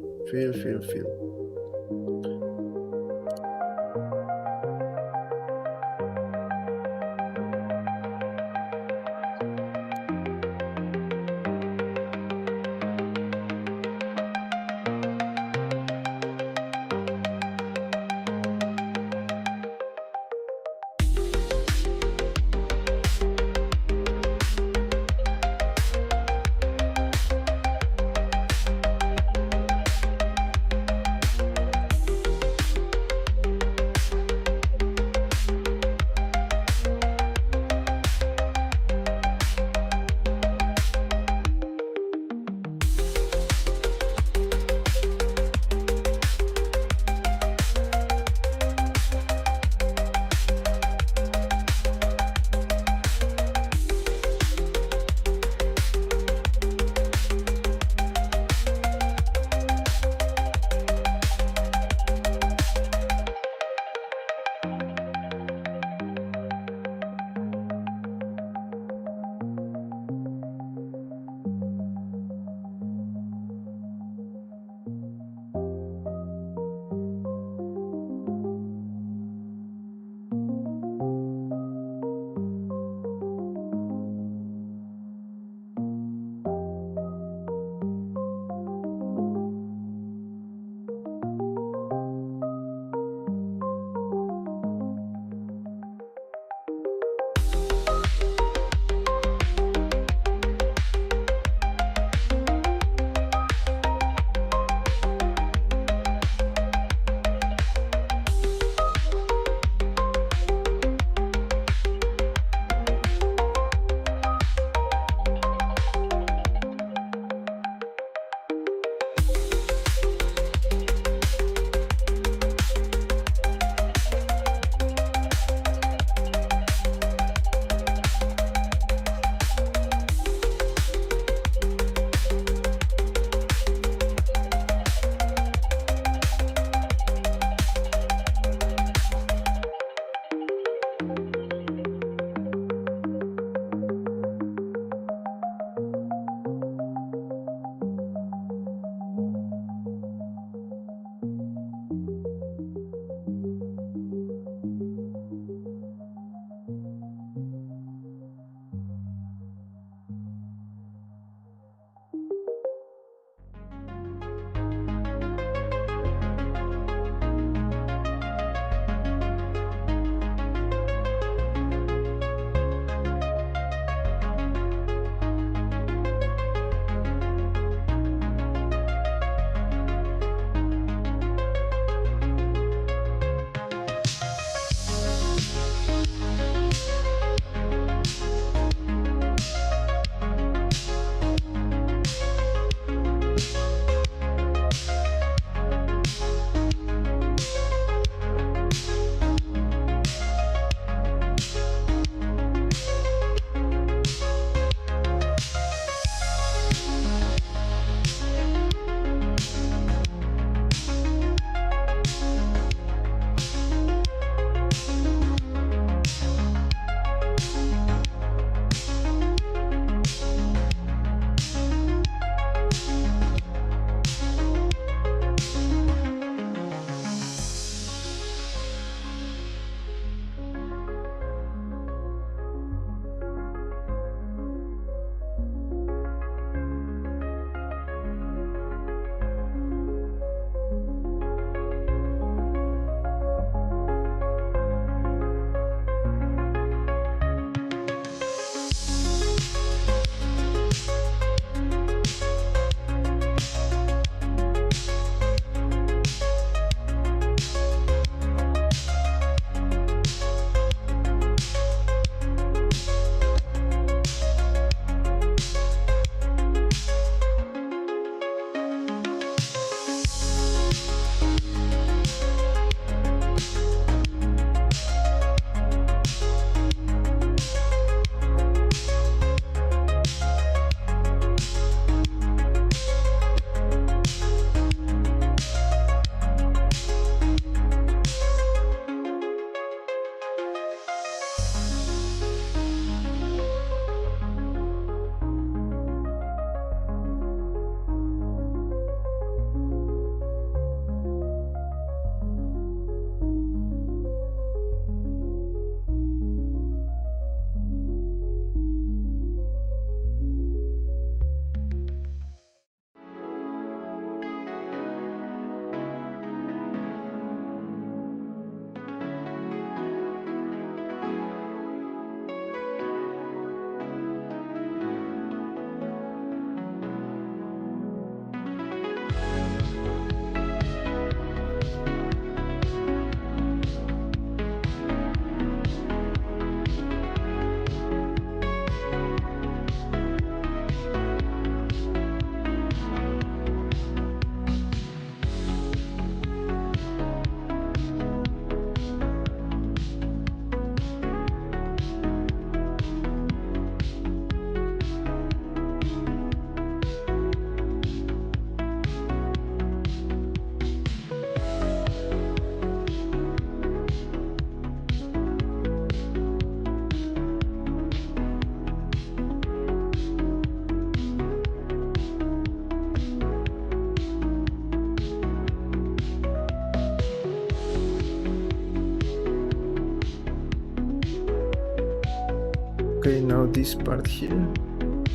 Okay, now this part here,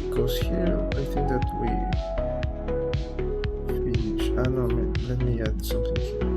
because here I think that we finish. Ah no, let me add something here.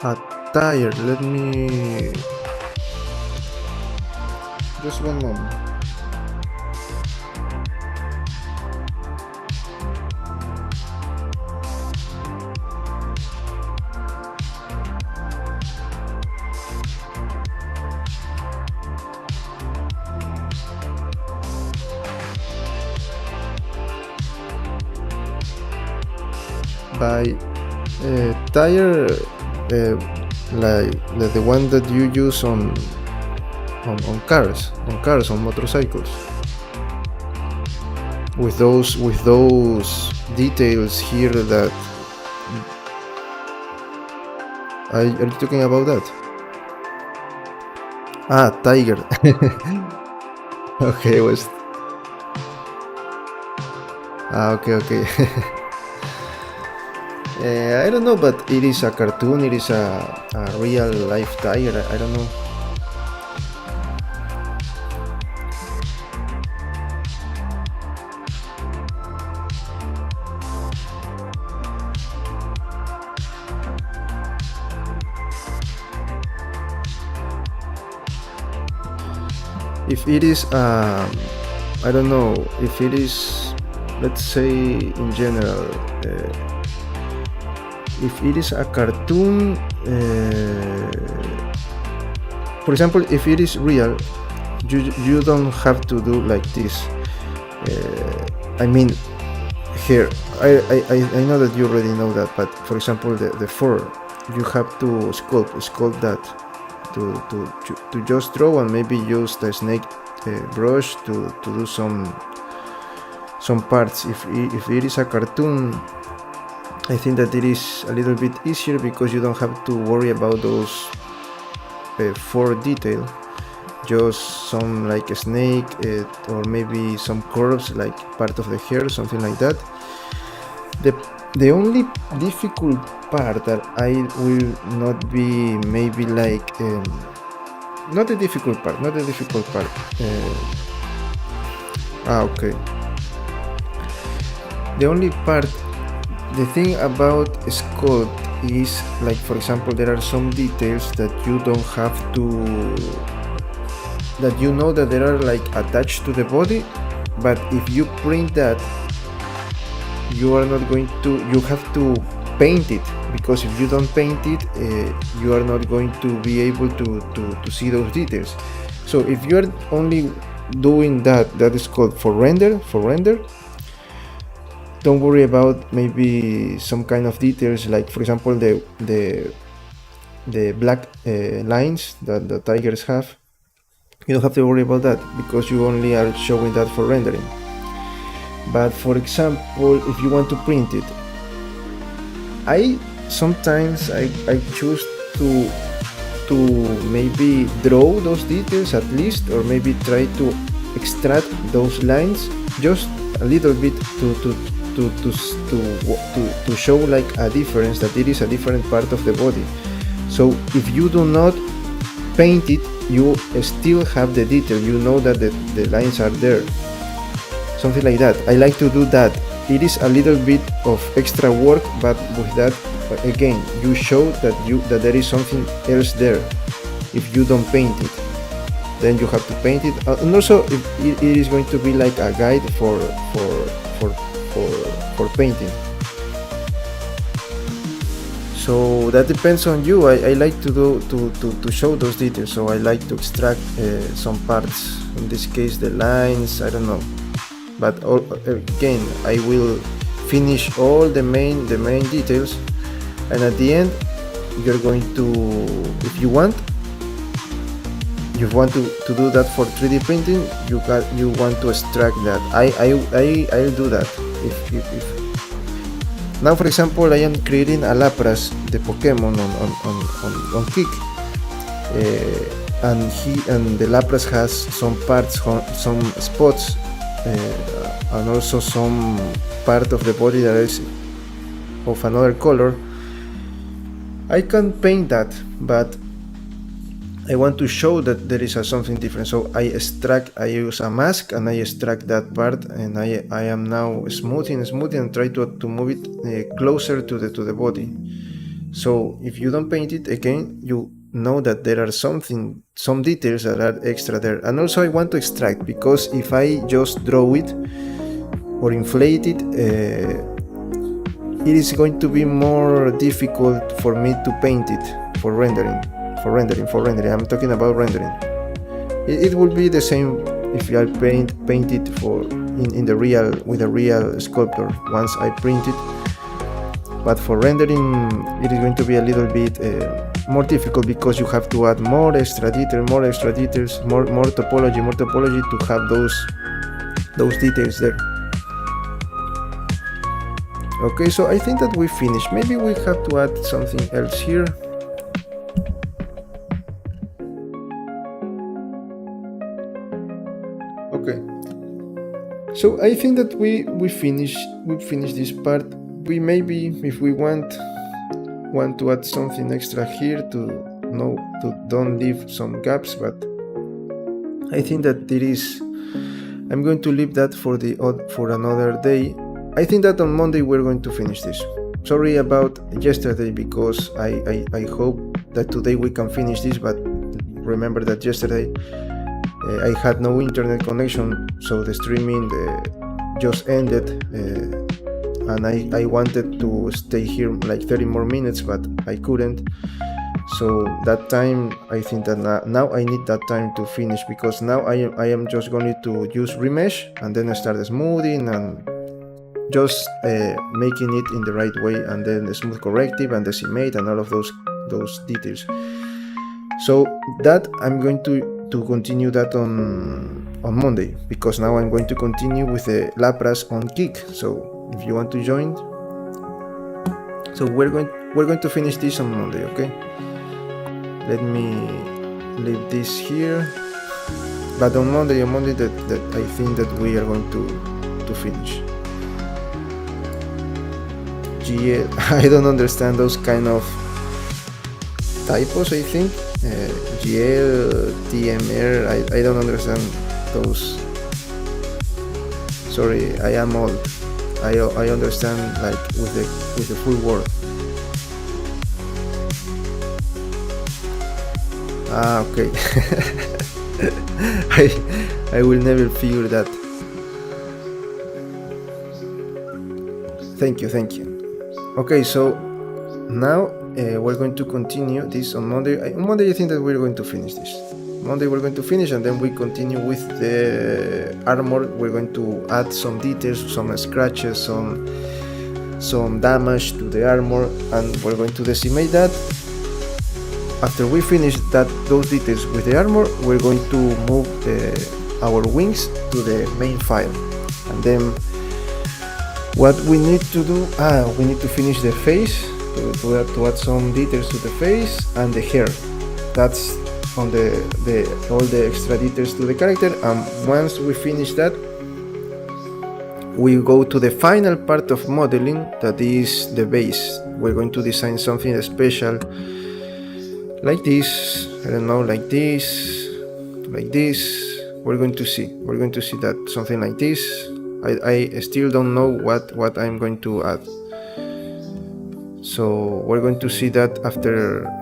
A tire. Let me just one moment. By tire, like the one that you use on cars, on motorcycles, with those details here that are you talking about that? Ah, tiger. Okay, was okay, okay. I don't know, but it is a cartoon. It is a real life tiger. I don't know. If it is, I don't know. If it is, let's say in general, if it is a cartoon, for example, if it is real, you don't have to do like this. I mean, here, I know that you already know that, but for example, the fur, you have to sculpt that to just draw, and maybe use the snake brush to do some parts. If it is a cartoon, I think that it is a little bit easier because you don't have to worry about those fur detail. Just some like a snake, or maybe some curves like part of the hair, something like that. The only difficult part that I will not be maybe like not the difficult part, okay. The only part, the thing about sculpt is, like, for example, there are some details that you don't have to, that you know that they are like attached to the body, but if you print that, you are not going to, you have to paint it, because if you don't paint it, you are not going to be able to see those details. So if you are only doing that is called for render, don't worry about maybe some kind of details, like for example the black lines that the tigers have. You don't have to worry about that because you only are showing that for rendering. But for example, if you want to print it, I sometimes I choose to maybe draw those details at least, or maybe try to extract those lines just a little bit to show like a difference, that it is a different part of the body. So if you do not paint it, you still have the detail, you know that the lines are there, something like that. I like to do that. It is a little bit of extra work, but with that, again, you show that there is something else there. If you don't paint it, then you have to paint it, and also it is going to be like a guide for painting. So that depends on you. I like to do to show those details, so I like to extract some parts, in this case the lines, I don't know, but again, I will finish all the main details, and at the end you're going to, if you want to do that for 3D printing, you want to extract that. I'll do that. If now, for example, I am creating a Lapras, the Pokemon on Kick, and the Lapras has some parts, some spots, and also some part of the body that is of another color. I can paint that, but I want to show that there is something different. So I use a mask and I extract that part, and I am now smoothing and try to move it closer to the body. So if you don't paint it again, you know that there are some details that are extra there. And also I want to extract, because if I just draw it or inflate it, it is going to be more difficult for me to paint it for rendering. I'm talking about rendering. It will be the same if I paint it for in the real with a real sculptor once I print it. But for rendering, it is going to be a little bit more difficult, because you have to add more extra details, more topology to have those details there. Okay, so I think that we finished. Maybe we have to add something else here. Okay, so I think that we finish this part. We maybe, if we want to add something extra here to don't leave some gaps, but I think that I'm going to leave that for another day. I think that on Monday we're going to finish this. Sorry about yesterday, because I hope that today we can finish this, but remember that yesterday I had no internet connection, so the streaming just ended, and I wanted to stay here like 30 more minutes, but I couldn't. So that time, I think that now I need that time to finish, because now I am just going to use remesh and then start smoothing and just making it in the right way, and then the smooth corrective and decimate and all of those details. So that I'm going to continue that on Monday, because now I'm going to continue with the Lapras on Kick. So if you want to join, so we're going to finish this on Monday. Okay, let me leave this here. But on Monday that I think that we are going to finish. GL, I don't understand those kind of typos. I think GL, TMR, I don't understand those. Sorry, I am old. I understand like with the full word. Okay. I will never figure that. Thank you. Okay, so now we're going to continue this on Monday. On Monday, I think that we're going to finish this. Monday we're going to finish, and then we continue with the armor. We're going to add some details, some scratches, some damage to the armor, and we're going to decimate that. After we finish those details with the armor, we're going to move our wings to the main file, and then what we need to do, we need to finish the face, to add some details to the face and the hair. That's on all the extra details to the character. And once we finish that, we go to the final part of modeling, that is the base. We're going to design something special, like this, I don't know, like this. We're going to see that something like this. I still don't know what I'm going to add, so we're going to see that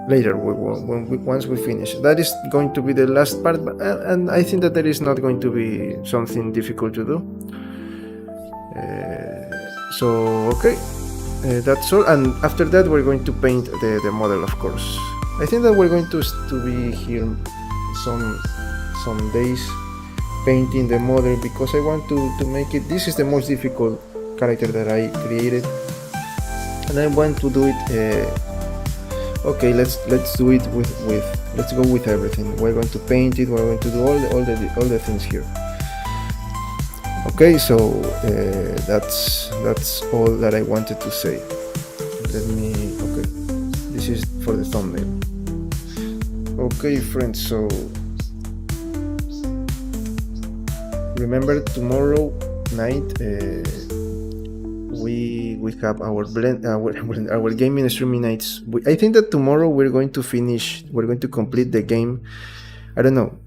later once we finish. That is going to be the last part, and I think that there is not going to be something difficult to do. So okay, that's all, and after that we're going to paint the model, of course. I think that we're going to be here some days painting the model, because I want to make it. This is the most difficult character that I created, and I want to do it. Okay, let's do it with let's go with everything. We're going to paint it. We're going to do all the things here. Okay, so that's all that I wanted to say. Okay, this is for the thumbnail. Okay, friends, so remember, tomorrow night we have our gaming and streaming nights. I think that tomorrow we're going to complete the game. I don't know,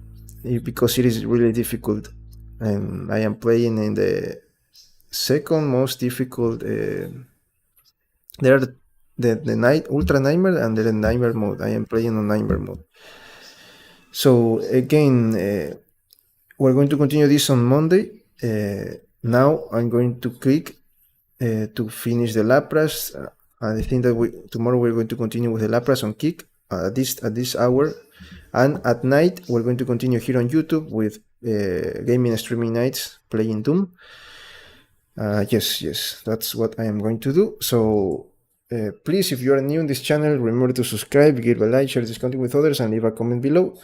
because it is really difficult, and I am playing in the second most difficult. There the night ultra nightmare and the nightmare mode. I am playing on nightmare mode. So again, we're going to continue this on Monday. Now I'm going to click to finish the Lapras. I think that tomorrow we're going to continue with the Lapras on Kick at this hour, and at night we're going to continue here on YouTube with gaming and streaming nights playing Doom. Yes, that's what I am going to do. So please, if you are new in this channel, remember to subscribe, give a like, share this content with others, and leave a comment below.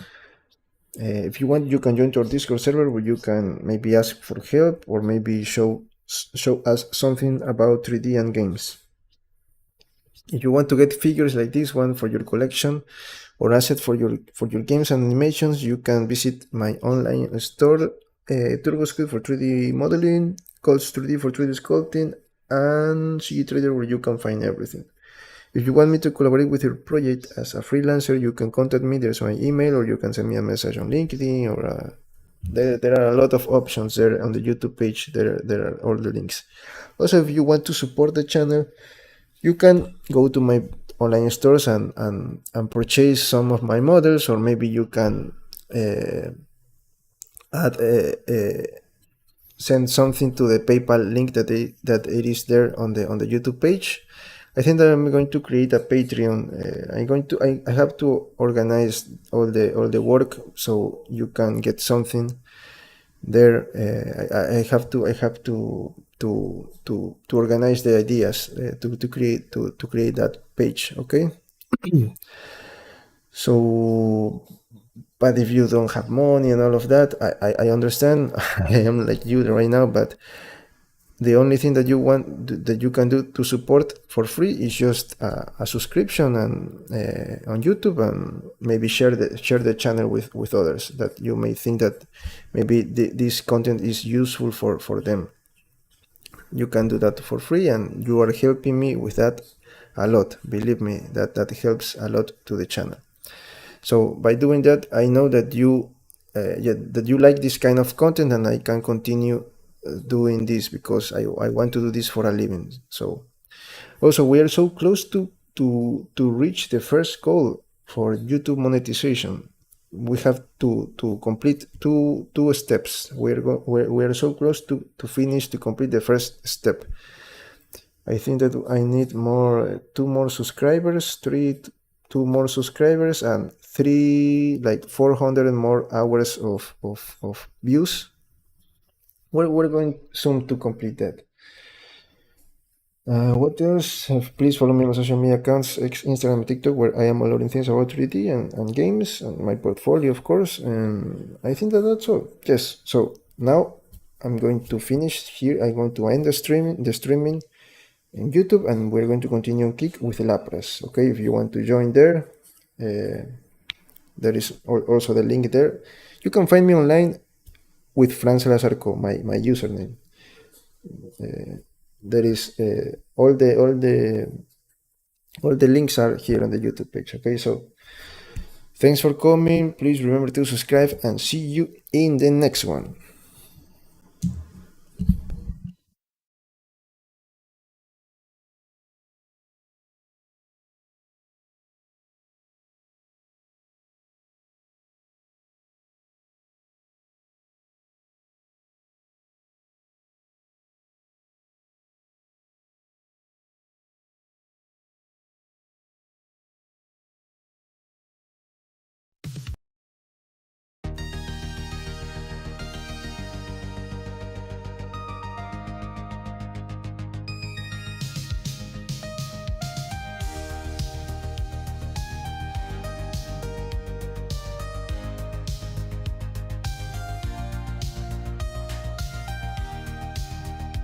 If you want, you can join to our Discord server where you can maybe ask for help or maybe show us something about 3D and games. If you want to get figures like this one for your collection or asset for your games and animations, you can visit my online store, TurboSculpt for 3D modeling, Codes 3D for 3D sculpting, and CG Trader where you can find everything. If you want me to collaborate with your project as a freelancer, you can contact me. There's my email, or you can send me a message on LinkedIn, or there are a lot of options there on the YouTube page. There are all the links. Also, if you want to support the channel, you can go to my online stores and purchase some of my models, or maybe you can send something to the PayPal link that it is there on the YouTube page. I think that I'm going to create a Patreon. I have to organize all the work so you can get something there. I have to organize the ideas to create that page. Okay. So, but if you don't have money and all of that, I understand. I am like you right now, but the only thing that you can do to support for free is just a subscription and on YouTube, and maybe share the channel with others that you may think that maybe this content is useful for them. You can do that for free, and you are helping me with that a lot. Believe me, that helps a lot to the channel. So by doing that, I know that you like this kind of content, and I can continue doing this because I want to do this for a living. So also, we are so close to reach the first goal for YouTube monetization. We have to complete two steps. We are so close to finish to complete the first step. I think that I need two more subscribers, two more subscribers, and 400 more hours of views. We're going soon to complete that. What else? Please follow me on my social media accounts, Instagram and TikTok, where I am uploading things about 3D and games, and my portfolio, of course. And I think that's all. Yes. So now I'm going to finish here. I'm going to end the streaming in YouTube, and we're going to continue on Kick with Lapras. Okay, if you want to join there, there is also the link there. You can find me online with Fran Salazarco, my username. There is all the links are here on the YouTube page. Okay, so thanks for coming. Please remember to subscribe, and see you in the next one.